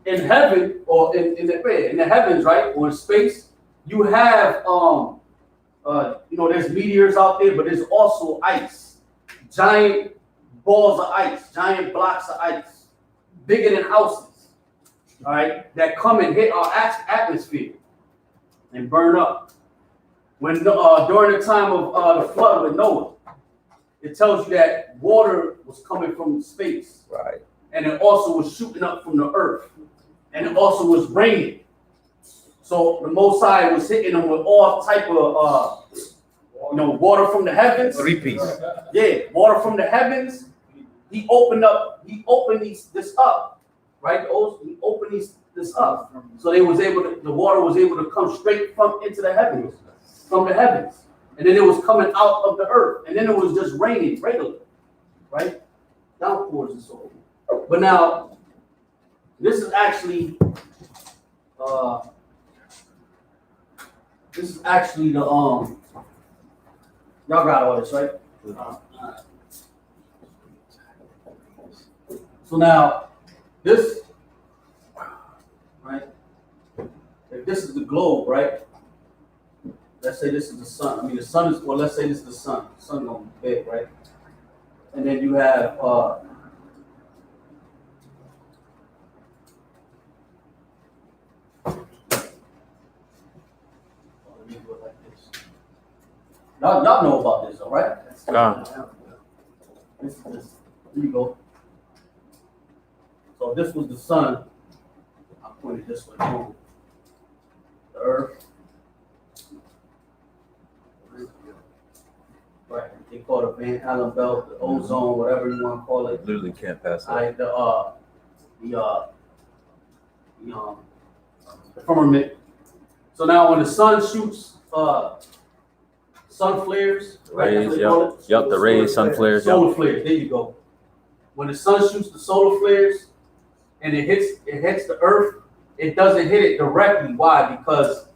in heaven or in the heavens, right, or in space, you have there's meteors out there, but there's also ice, giant balls of ice, giant blocks of ice, bigger than houses, all right, that come and hit our atmosphere and burn up. When during the time of the flood with Noah, it tells you that water was coming from space. Right. And it also was shooting up from the earth. And it also was raining. So the Most High was hitting them with all type of, water from the heavens. Three-piece. Yeah, water from the heavens. He opened this up, right? He opened this up. So the water was able to come straight from the heavens. And then it was coming out of the earth. And then it was just raining regularly, right? Downpours and so on. But now, this is actually the y'all got all this, right? So now, this, right? If this is the globe, right? Let's say this is the sun. I mean, the sun is, well, let's say this is the sun. The sun gonna be big, right? And then you have let me do it like this. Y'all know about this, all right? This is this. Here you go. So this was the sun. I pointed this way. Boom. The earth. Right. They call it the Van Allen belt, the ozone, whatever you want to call it. Literally can't pass All that. right, the firmament. So now when the sun shoots, sun flares, right? That's what Rays, they call it. Yup, the rays, sun flares, Solar yup. flares. There you go. When the sun shoots the solar flares, and it hits the earth, it doesn't hit it directly. Why? Because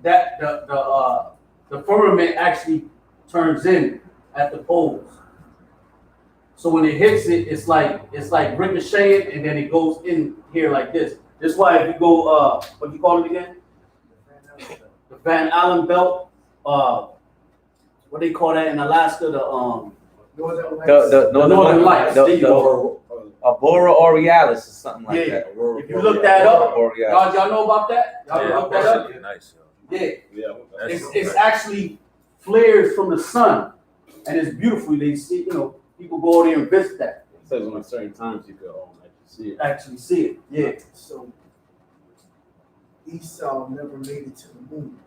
that the the firmament actually turns in at the poles. So when it hits it, it's like ricocheting, and then it goes in here like this. This is why if you go, what do you call it again? The Van Allen belt. What they call that in Alaska? Northern Lights. The Northern Lights. There you go. Aurora Borealis or something like Yeah. that. If you look that up, Borealis. y'all know about that? Y'all Yeah, look that up? that's nice. Yeah. That's It's actually flares from the sun, and it's beautiful. They see, people go there and visit that. It says on certain times you could see it. Actually see it. Yeah. So Esau never made it to the moon.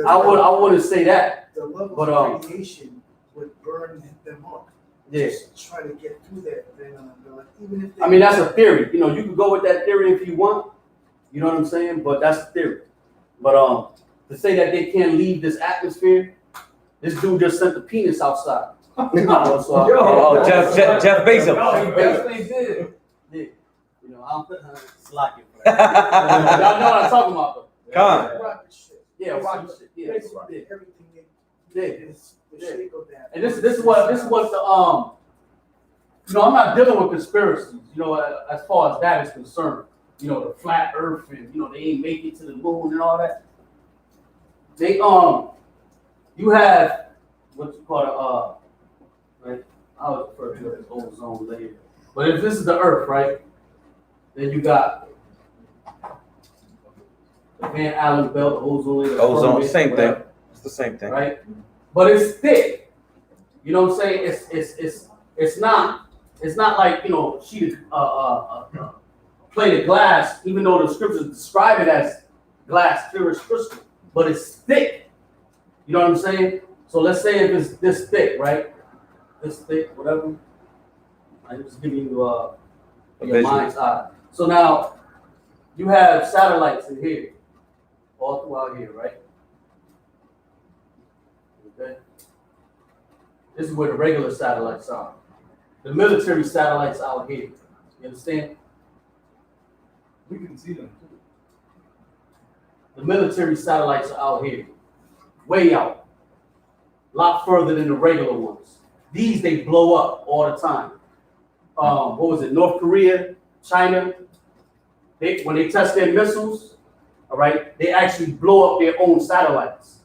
I wouldn't say that. The level but, of radiation would burn them up. Yeah. Just try to get through that. Then they're like, even if they I mean, that's a theory. You can go with that theory if you want. You know what I'm saying? But that's a theory. But to say that they can't leave this atmosphere, this dude just sent the penis outside. Oh, Jeff Bezos. They did. Yeah. I'm slack it. Y'all know what I'm talking about, though. Come. rocket ship. Yeah, rocket ship. Yeah. Basically, Yeah. everything Yeah. is the shape of that. And this is what the I'm not dealing with conspiracies, as far as that is concerned. The flat earth and they ain't make it to the moon and all that. They you have what you call right? I was referring to it as ozone layer. But if this is the earth, right? Then you got the Van Allen belt, the ozone layer. the Ozone, firmament, same whatever. thing. It's the same thing. Right? But it's thick. You know what I'm saying? It's not like sheet of plate of glass, even though the scriptures describe it as glass, clear as crystal, but it's thick. You know what I'm saying? So let's say if it's this thick, right? This thick, whatever. I'm just giving you your vision. mind's eye. So now you have satellites in here, all throughout here, right? Okay. This is where the regular satellites are. The military satellites out here. You understand? We can see them too. The military satellites are out here, way out, a lot further than the regular ones. These they blow up all the time. What was it? North Korea, China. When they test their missiles, all right, they actually blow up their own satellites.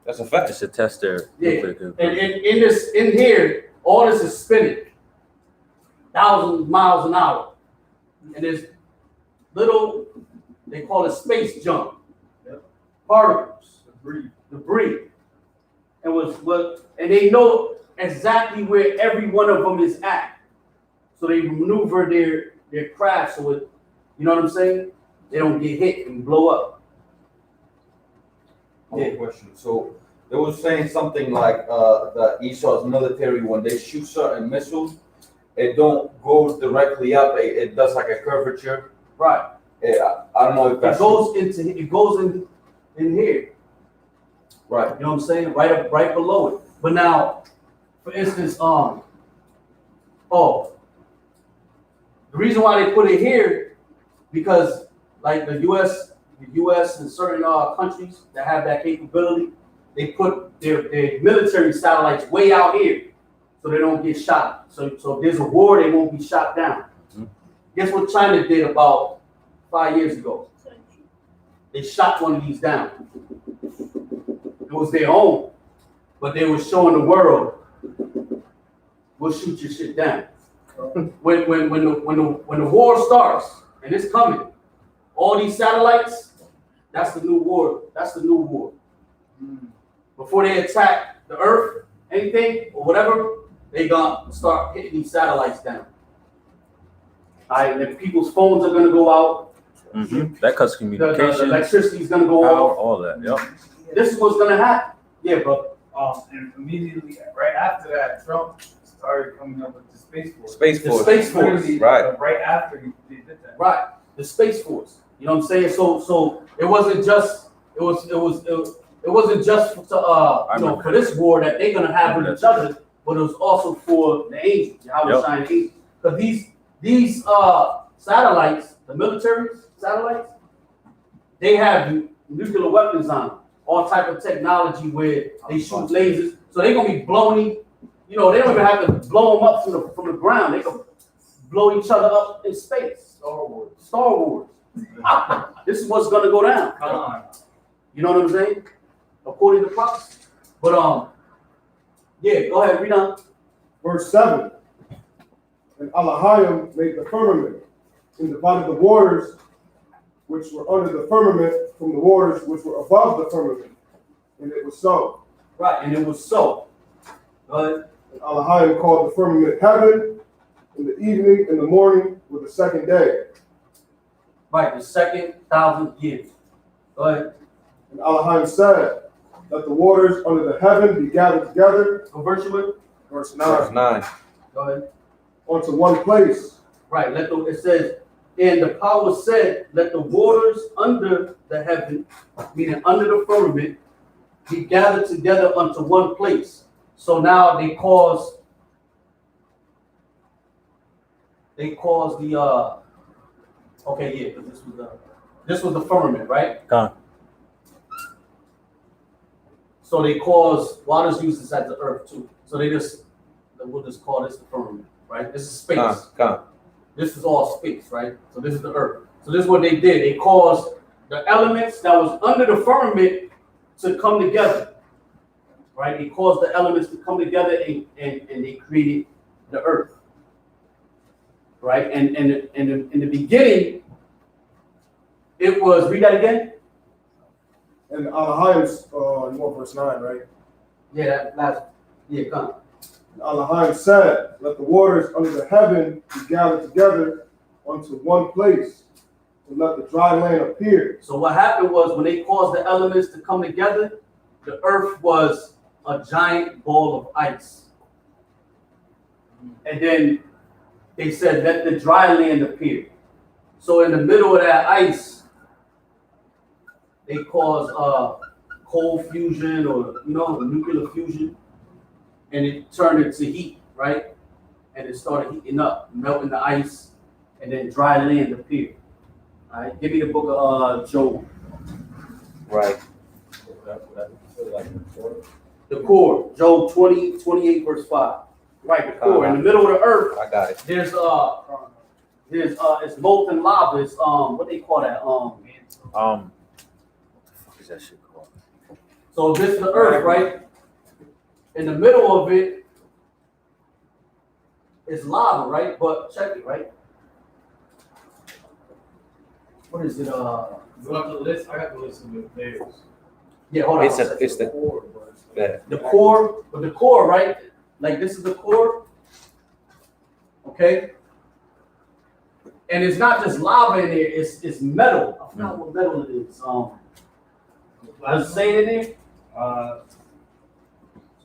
That's a fact. It's a tester. Yeah. And in here, all this is spinning, thousands of miles an hour, and there's little, they call it space junk, particles, debris, and they know exactly where every one of them is at, so they maneuver their craft so it, you know what I'm saying? They don't get hit and blow up. I have a question. So they were saying something like the Esau's military, when they shoot certain missiles, it don't go directly up. It does like a curvature. Right. I don't know if that's It goes in here. right. You know what I'm saying? Right below it. But now, for instance, the reason why they put it here, because like the U.S. and certain countries that have that capability, they put their military satellites way out here, so they don't get shot. So if there's a war, they won't be shot down. Mm-hmm. Guess what China did about 5 years ago? They shot one of these down. It was their own, but they were showing the world, we'll shoot your shit down. When the war starts, and it's coming, all these satellites, that's the new war. That's the new war. Before they attack the Earth, anything or whatever, they gonna start hitting these satellites down. All right, and people's phones are gonna go out. Mm-hmm. That cuts The communication, electricity is gonna go power, off. all that. Yep. This is what's gonna happen. Yeah, bro. And immediately right after that, Trump started coming up with the Space Force. Space The Force. Space Force. Literally, Right. Right after they did that. Right. The Space Force. You know what I'm saying? So it wasn't just it wasn't just to for this war that they're gonna have with each other, but it was also for the angels, Yahweh Shine angels. Because these satellites, the military satellites, they have nuclear weapons on them all type of technology where they shoot lasers. So they're gonna be blowing, you know, they don't even have to blow them up from the ground. They can blow each other up in space. Star Wars. Star Wars. This is what's gonna go down. Come on. You know what I'm saying? According to prophecy. But yeah, go ahead, read on. Verse 7. And Elohim made the firmament, and divided the waters which were under the firmament from the waters which were above the firmament. And it was so. Right, and it was so. Go ahead. And Elohim called the firmament heaven, in the evening and the morning were the second day. Right, the second 1,000th year. Go ahead. And Elohim said, let the waters under the heaven be gathered together. Go verse you with. Verse Verse 9. 9. Go ahead. Onto one place. Right, it says, and the power said, let the waters under the heaven, meaning under the firmament, be gathered together unto one place. So now they cause the okay, yeah, because this was the firmament, right? Con. So they cause waters uses as the earth too. So we'll just call this the firmament, right? This is space. Come. This is all space, right? So this is the earth. So this is what they did. They caused the elements that was under the firmament to come together, right? They caused the elements to come together and they created the earth, right? And in the beginning, it was, read that again? And Elohim's, verse 9, right? Yeah, that last, yeah, come. And Elohim said, let the waters under the heaven be gathered together unto one place, and let the dry land appear. So what happened was when they caused the elements to come together, the earth was a giant ball of ice. And then they said, let the dry land appear. So in the middle of that ice, they caused cold fusion or, nuclear fusion. And it turned into heat, right? And it started heating up, melting the ice, and then dry land appeared. All right, give me the book of Job. Right. The core, Job 28 verse 5. Right, the core. In the middle of the earth, I got it. there's it's molten lava. It's what they call that? What the fuck is that shit called? So this is the earth, right? In the middle of it is lava, right? But check it, right? What is it? You have to list. I got to listen to theirs. Yeah, hold on. It's the core, but the core, right? Like this is the core. Okay. And it's not just lava in there, it's metal. I forgot what metal it is. Does it say it in there?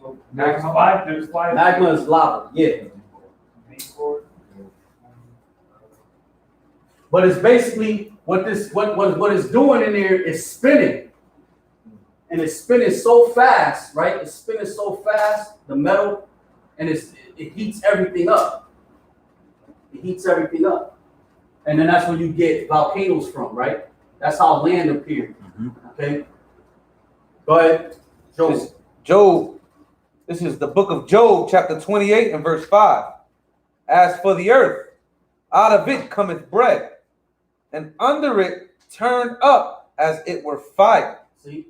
So there's five. There's five. Magma is lava, yeah. But it's basically what it's doing in there is spinning. And it's spinning so fast, right? It's spinning so fast, the metal, and it heats everything up. It heats everything up. And then that's where you get volcanoes from, right? That's how land appeared. Okay? Go ahead. Job. This is the book of Job, chapter 28 and verse 5. As for the earth, out of it cometh bread, and under it turned up as it were fire. See?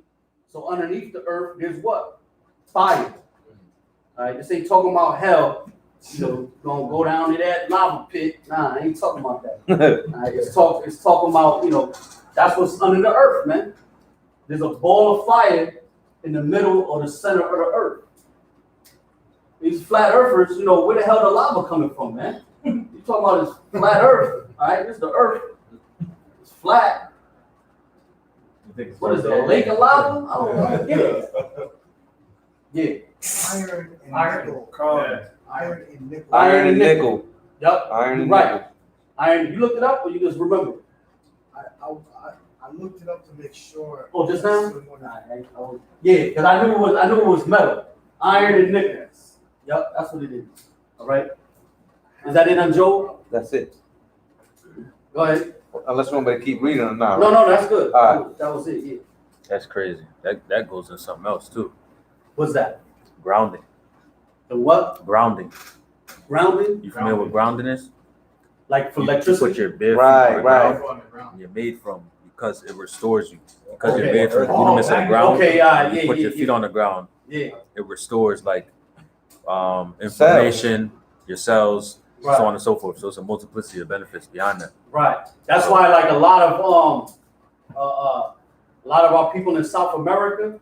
So underneath the earth, there's what? Fire. All right, this ain't talking about hell. Gonna go down to that lava pit. Nah, I ain't talking about that. All right, it's talking about, that's what's under the earth, man. There's a ball of fire in the middle or the center of the earth. These flat earthers, where the hell the lava coming from, man? You talking about this flat earth, all right? This is the earth. It's flat. What is it, a lake of lava? I don't know. Yeah. Iron and Iron. nickel. Yeah. Iron and nickel. Iron and nickel. Yep. Iron and Right. nickel. Iron. You looked it up or you just remember? I looked it up to make sure. Oh, just now? Yeah, because I knew it was metal. Iron and nickel. Yep, that's what it is. All right. Is that it on Job? That's it. Go ahead. Unless you want me to keep reading or not. No, that's good. All right. That was it. Yeah. That's crazy. That goes into something else too. What's that? Grounding. The what? Grounding. Grounding? You familiar with grounding is? Like for You electricity? put your bare feet Right, on the right. ground. You're made from because it restores you. Because Okay. you're made from Oh, rudiments of the ground. okay, you yeah, put yeah, your feet yeah. on the ground. Yeah. It restores like inflammation, your cells, Right. so on and so forth. So it's a multiplicity of benefits behind that. Right. That's why like a lot of our people in South America,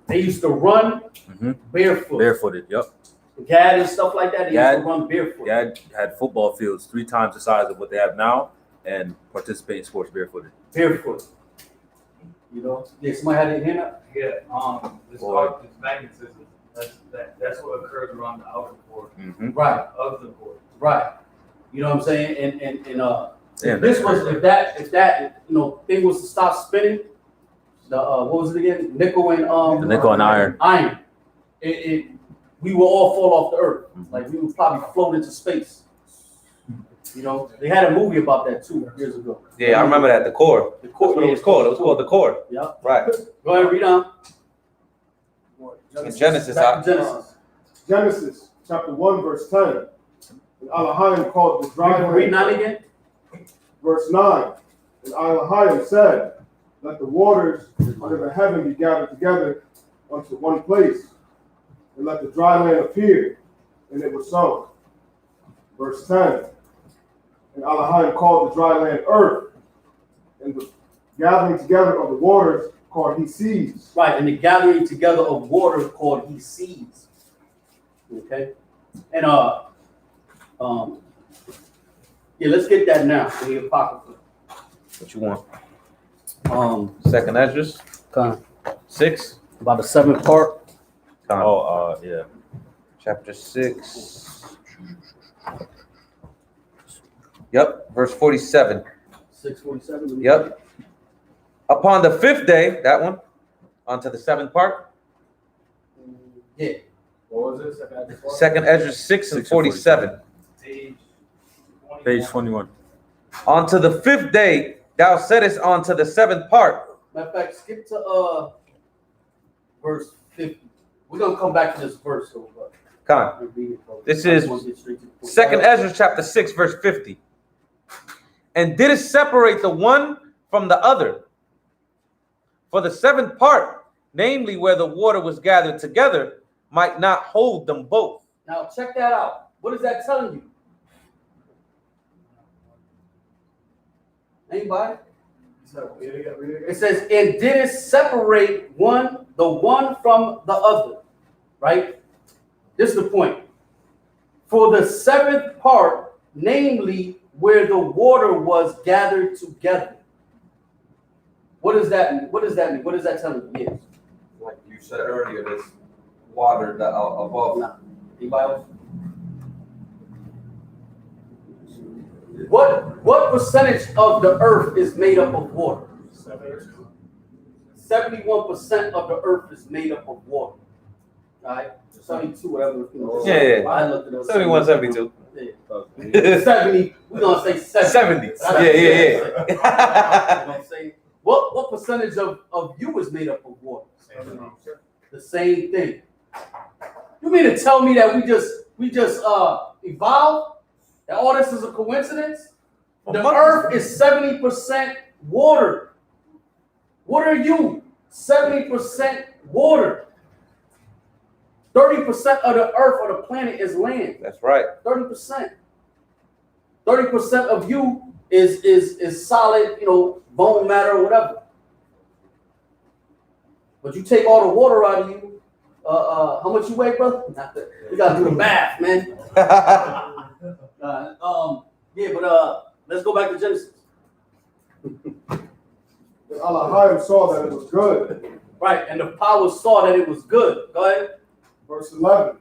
they used to run barefoot. Barefooted, yep. Gad and stuff like that, they used Gad- to run barefoot. Gad had football fields 3 times the size of what they have now and participate in sports barefooted. Barefoot. You know? Yeah, somebody had their hand up? Yeah, this part, this magnetism, that's what occurs around the outer core Right. of the core. Right. You know what I'm saying? And Yeah, if this was if that thing was to stop spinning, the what was it again? Nickel and The nickel and iron. Iron. We will all fall off the earth. Like we would probably float into space. You know, they had a movie about that 2 years ago. Yeah, I remember that. The core. The core. That's what it was called. It was called the core. Yeah. Right. Go ahead, read on. In Genesis, Back to Genesis. Genesis chapter 1, verse 10. And Elohim called the dry Read land. 9 again. Verse 9. And Elohim said, let the waters under the heaven be gathered together unto one place, and let the dry land appear. And it was so. Verse 10. And Elohim called the dry land earth, and the gathering together of the waters called he seas. Right, and the gathering together of water called he seas. Okay? And yeah, let's get that now in the Apocrypha. What you want? Second Esdras kind 6. about the 7th part. Yeah. Chapter 6. Yep. Verse 47. 647. Yep. Upon the 5th day, that one, onto the 7th part. Yeah. What was it? Second Ezra 6 and 47. Page 21. Onto the 5th day, thou settest onto the 7th part. Matter of fact, skip to verse 50. We're gonna come back to this verse. Come. This is Second Ezra chapter 6, verse 50. And did it separate the one from the other? For the 7th part, namely where the water was gathered together, might not hold them both. Now check that out. What is that telling you? Anybody? It says, and did it separate the one from the other? Right? This is the point. For the 7th part, namely where the water was gathered together. What does that mean? What does that mean? What does that tell you? Yes. Like you said earlier, there's water that above. No. Anybody else? What percentage of the earth is made up of water? 71% of the earth is made up of water. All right? 72, whatever. Yeah. I looked it up. 71, 72. Yeah. 70, we're going to say 70. 70. You know what I'm saying? What percentage of you is made up of water? The same thing. You mean to tell me that we just evolved? That all this is a coincidence? The earth is 70% water. What are you? 70% water. 30% of the earth or the planet is land. That's right. 30%. 30% of you is solid, bone matter or whatever. But you take all the water out of you. How much you weigh, brother? We gotta do the math, man. Let's go back to Genesis. Elohim saw that it was good. Right, and the power saw that it was good. Go ahead. Verse 11.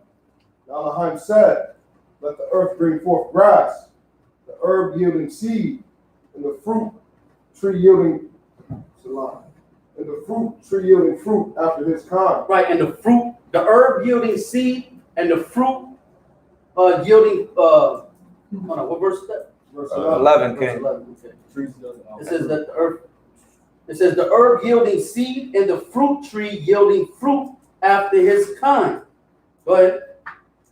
Elohim said, let the earth bring forth grass, the herb yielding seed, and the fruit tree yielding fruit after his kind. Right, and the herb yielding seed, and the fruit yielding hold on, what verse is that? Verse 11, Verse King. 11, okay. It says that the earth It says the herb yielding seed and the fruit tree yielding fruit after his kind. Go ahead.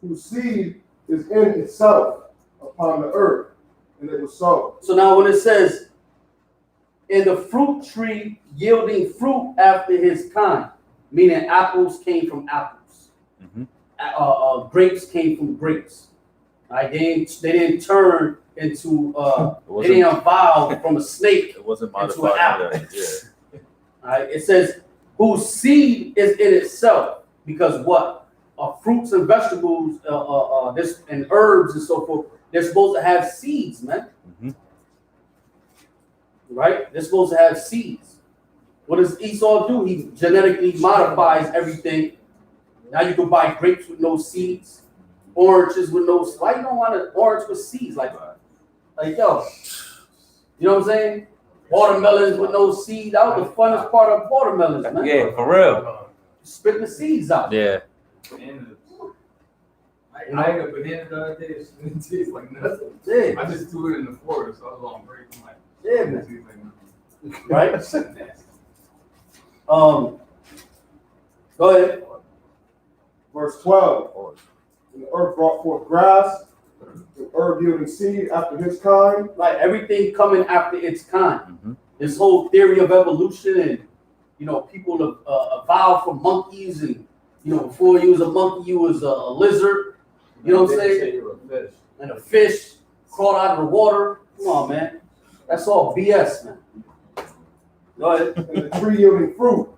Whose seed is in itself upon the earth, and it was so. So now when it says, and the fruit tree yielding fruit after his kind, meaning apples came from apples. Grapes came from grapes. Right? They didn't turn into, they didn't evolve from a snake. It wasn't into modified. an apple. Yeah. Right? It says, whose seed is in itself, because what? Fruits and vegetables, this and herbs and so forth, they're supposed to have seeds, man. Right? They're supposed to have seeds. What does Esau do? He genetically modifies everything. Now you can buy grapes with no seeds, oranges with no. Why you don't want an orange with seeds? Like yo, you know what I'm saying? Watermelons with no seeds. That was the funnest part of watermelons, man. Yeah, for real. Spitting the seeds out. Yeah. Bananas. I ate a banana the other day. It didn't taste like nothing. Yeah, I just threw it in the floor, so I was on break. I'm like, yeah, it man. tastes like nothing. Right? Go ahead. Verse 12. And the earth brought forth grass, the herb yielding seed after his kind. Right, everything coming after its kind. This whole theory of evolution, and people evolved from monkeys, and before you was a monkey, you was a lizard. You know what I'm saying? And a fish crawled out of the water. Come on, man. That's all BS, man. Go ahead. And the tree yielding fruit,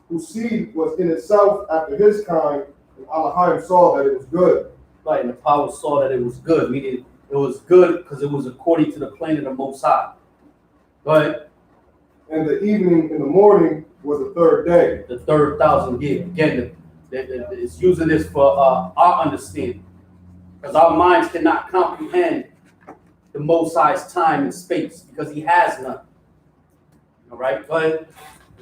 whose seed was in itself after his kind, and Elohim saw that it was good. Right, and the power saw that it was good, meaning it was good because it was according to the plan of the Most High. Go ahead. And the evening and the morning was the third day. The third 1,000 year. Again, it's using this for our understanding. Because our minds cannot comprehend the Most High's time and space because he has none. All right, go ahead.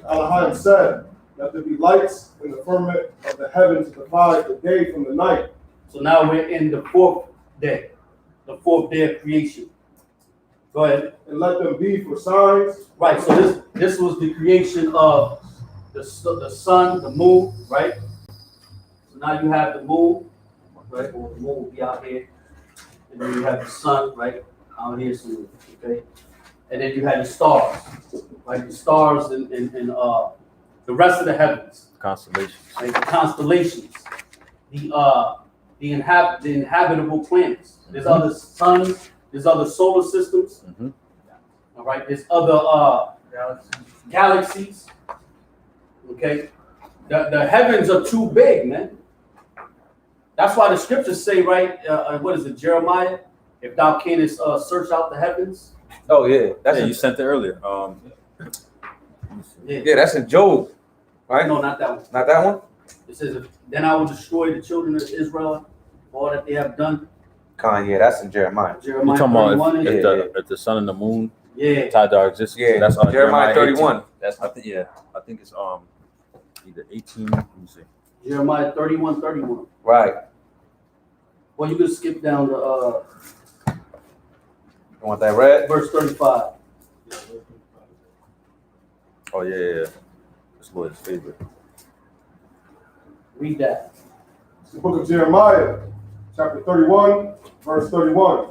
Elohim said, let there be lights in the firmament of the heavens to divide the day from the night. So now we're in the fourth day of creation. Go ahead. And let them be for signs. Right, so this was the creation of the sun, the moon, right? So now you have the moon, right? Or the moon will be out here. And then you have the sun, right? Out here, so, okay? And then you have the stars, right? The stars and the rest of the heavens. Constellations. Right? The constellations. The inhabitable planets. There's other suns, there's other solar systems. All right, there's other galaxies. Okay, the heavens are too big, man. That's why the scriptures say, right? What is it, Jeremiah? If thou canst search out the heavens. Oh yeah, You sent it earlier. Yeah, that's in Job, right? No, not that one. Not that one. It says, then I will destroy the children of Israel, all that they have done. Yeah, that's in Jeremiah. You Jeremiah talking about 31. if the sun and the moon Yeah. tied to our existence? Yeah, that's on Jeremiah 18. 31. That's I think it's either 18. Let me see. Jeremiah 31. Right. Well, you can skip down to You want that read? verse 35. Oh yeah. It's Lord's favorite. Read that. The book of Jeremiah, chapter 31, verse 31.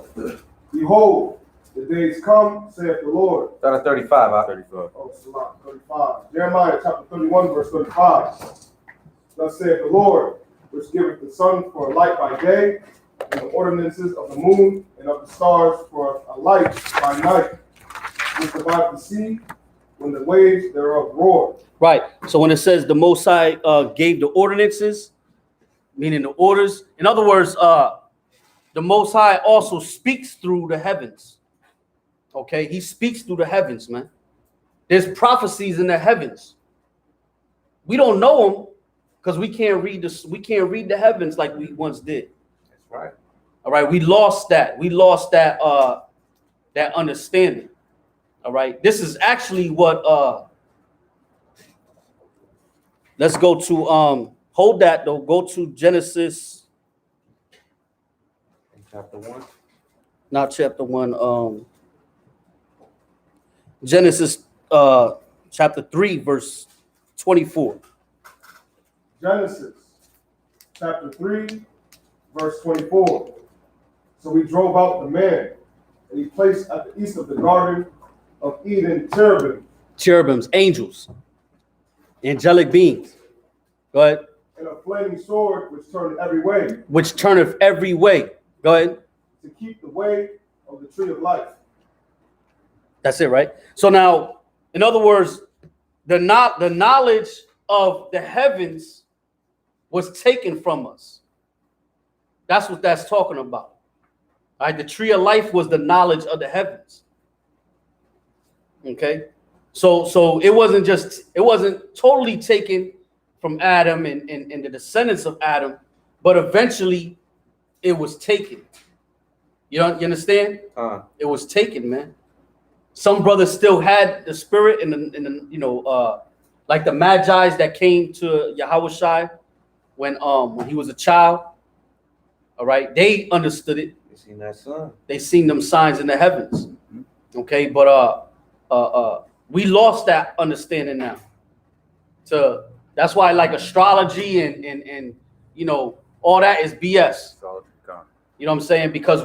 Behold, the days come, saith the Lord. Start at 35. Huh? 35. Oh, Salah, 35. Jeremiah chapter 31, verse 35. Thus saith the Lord, which giveth the sun for a light by day, and the ordinances of the moon and of the stars for a light by night, which divideth the sea when the waves thereof roar. Right. So when it says the Most High gave the ordinances, meaning the orders, in other words, the Most High also speaks through the heavens. Okay, he speaks through the heavens, man. There's prophecies in the heavens. We don't know them because we can't read this. We can't read the heavens like we once did. That's right. All right, we lost that. We lost that that understanding. All right, this is actually what. Let's go to hold that though. Go to Genesis. Chapter 1. Not chapter 1. Genesis chapter 3, verse 24. Genesis chapter 3, verse 24. So he drove out the man, and he placed at the east of the garden of Eden cherubim Cherubims, angels, angelic beings. Go ahead. and a flaming sword which turned every way Which turneth every way. Go ahead. to keep the way of the tree of life. That's it, right? So now, in other words, the knowledge of the heavens was taken from us. That's what that's talking about. All right, the tree of life was the knowledge of the heavens. Okay, so it wasn't totally taken from Adam and the descendants of Adam, but eventually it was taken. You understand? It was taken, man. Some brothers still had the spirit and like the Magi's that came to Yahushua when he was a child. All right, they understood it. You seen that sun? They seen them signs in the heavens. Okay, but we lost that understanding now. So that's why like astrology and all that is BS. You know what I'm saying? Because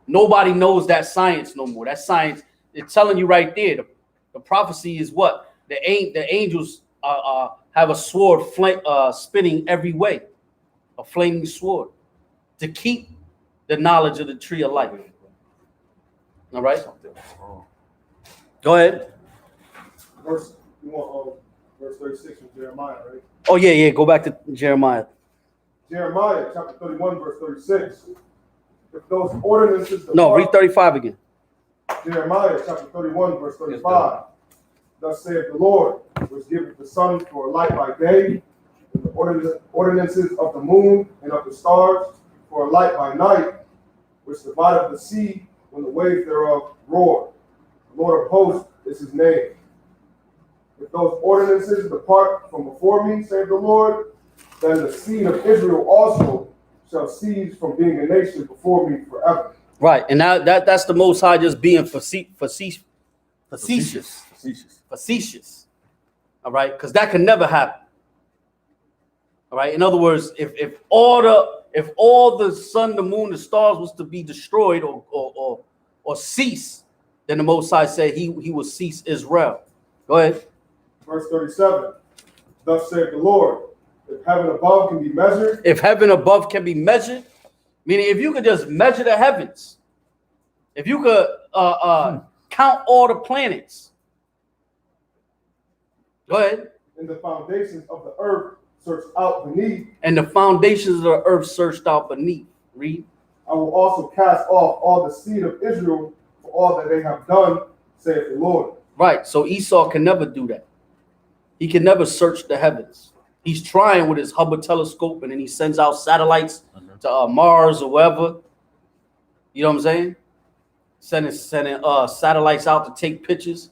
nobody knows that science no more. That science, it's telling you right there. The prophecy is what? The angels have a sword spinning every way, a flaming sword, to keep the knowledge of the tree of life. All right? Go ahead. Verse 36 from Jeremiah, right? Oh, yeah. Go back to Jeremiah. Jeremiah chapter 31, verse 36. If those ordinances No, read 35 again. Jeremiah chapter 31, verse 35. Thus saith the Lord, which giveth the sun for a light by day, and the ordinances of the moon and of the stars for a light by night, which divideth the sea when the waves thereof roar. The Lord of hosts is his name. If those ordinances depart from before me, saith the Lord, then the seed of Israel also shall cease from being a nation before me forever. Right, and now that's the Most High just being facetious. All right, because that can never happen. All right. In other words, if all the sun, the moon, the stars was to be destroyed or cease, then the Most High said he will cease Israel. Go ahead. Verse 37. Thus saith the Lord, if heaven above can be measured, if heaven above can be measured, meaning if you could just measure the heavens, if you could count all the planets. Go ahead. and the foundations of the earth searched out beneath, And the foundations of the earth searched out beneath. Read. I will also cast off all the seed of Israel for all that they have done, saith the Lord. Right. So Esau can never do that. He can never search the heavens. He's trying with his Hubble telescope, and then he sends out satellites to Mars or wherever. You know what I'm saying? Sending satellites out to take pictures.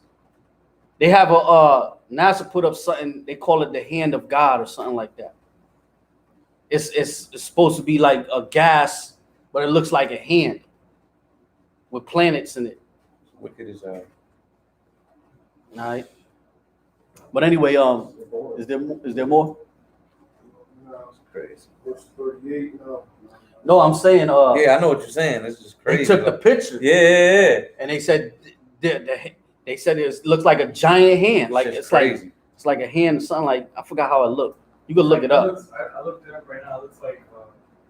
They have NASA put up something, they call it the hand of God or something like that. It's supposed to be like a gas, but it looks like a hand with planets in it. Wicked as hell. All right. But anyway, is there more? Crazy. Verse 38. No, I'm saying Yeah, I know what you're saying. It's just crazy. they took the picture. Yeah. And they said they said it looks like a giant hand. Like it's crazy. like a hand or something like I forgot how it looked. You can look it up. I looked it up right now. It looks like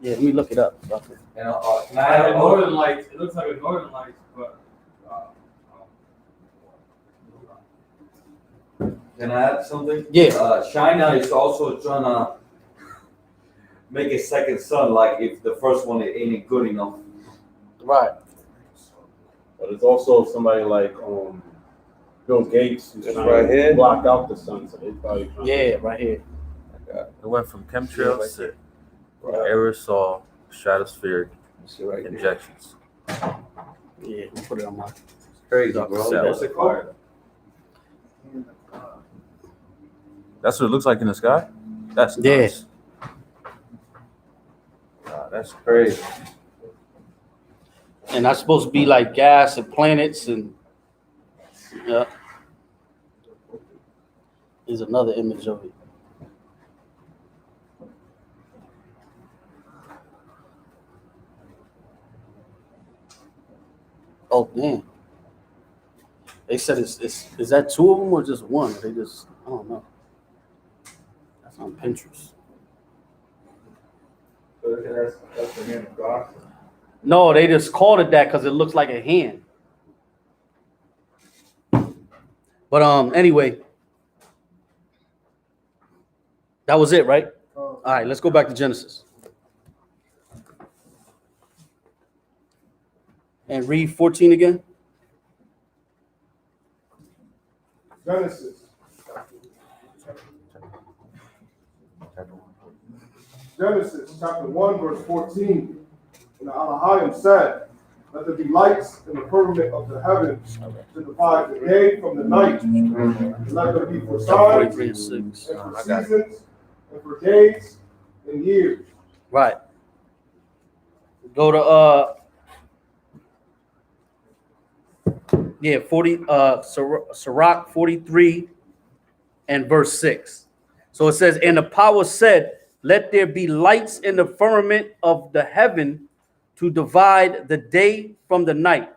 Yeah, let me look it up. And can I like have a northern lights. It looks like a northern lights, but Can I add something? Yeah. China is also trying to make a second sun, like if the first one ain't good enough. Right. But it's also somebody like Bill Gates who's It's trying right to here. block out the sun, so they probably trying Yeah, right here. It went from chemtrails to Right. aerosol stratospheric See right there. injections. Yeah, we'll put it on my. Crazy, bro. What's it called? That's what it looks like in the sky. That's Yeah. nuts. Nah, that's crazy. And that's supposed to be like gas and planets and yeah. Here's another image of it. Oh damn! They said is that two of them or just one? They just I don't know. That's on Pinterest. That's the hand of God. No, they just called it that because it looks like a hand. But anyway, that was it, right? All right, let's go back to Genesis and read 14 again. Genesis. Genesis chapter 1, verse 14. And Elohim said, let there be lights in the firmament of the heavens to divide the day from the night. And let there be for signs 43 and 6. and for seasons and for days and years. Right. Go to 40 Sirach 43 and verse 6. So it says, and the power said, let there be lights in the firmament of the heaven to divide the day from the night,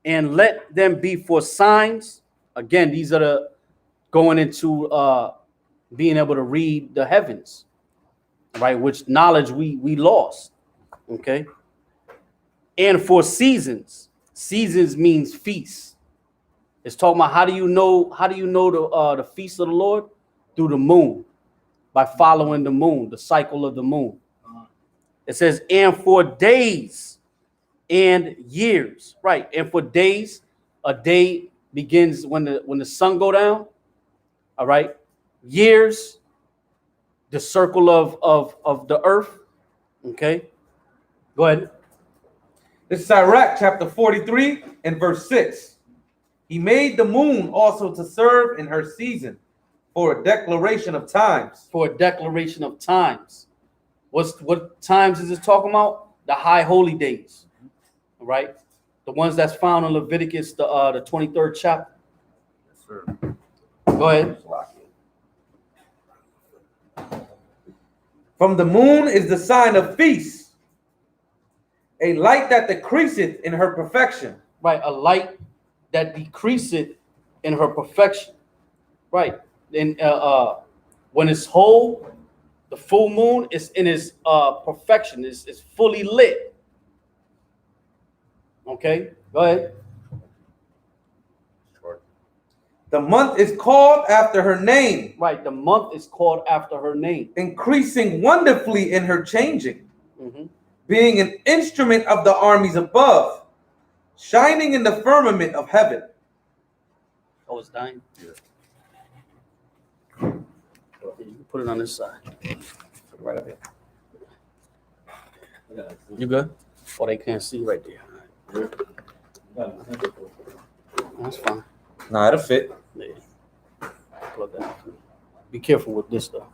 and let them be for signs. Again, these are the going into being able to read the heavens, right? Which knowledge we lost. Okay. And for seasons. Seasons means feasts. It's talking about how do you know the feast of the Lord? Through the moon, by following the moon, the cycle of the moon. It says, and for days and years, right? And for days, a day begins when the sun go down. All right. Years, the circle of the earth. Okay. Go ahead. This is Sirach chapter 43 and verse 6. He made the moon also to serve in her season for a declaration of times. For a declaration of times. What times is it talking about? The high holy days. All right. The ones that's found in Leviticus, the 23rd chapter. Yes, sir. Go ahead. From the moon is the sign of feast, a light that decreaseth in her perfection. Right, a light that decreaseth in her perfection. Right. And when it's whole, the full moon is in its perfection. It's fully lit. Okay, go ahead. The month is called after her name. Right, the month is called after her name. Increasing wonderfully in her changing. Mm-hmm. Being an instrument of the armies above, shining in the firmament of heaven. Oh, it's dying? Yeah. You can put it on this side. Right up here. You good? Oh, they can't see right there. That's fine. Nah, it'll fit. Yeah. Plug that. Be careful with this though.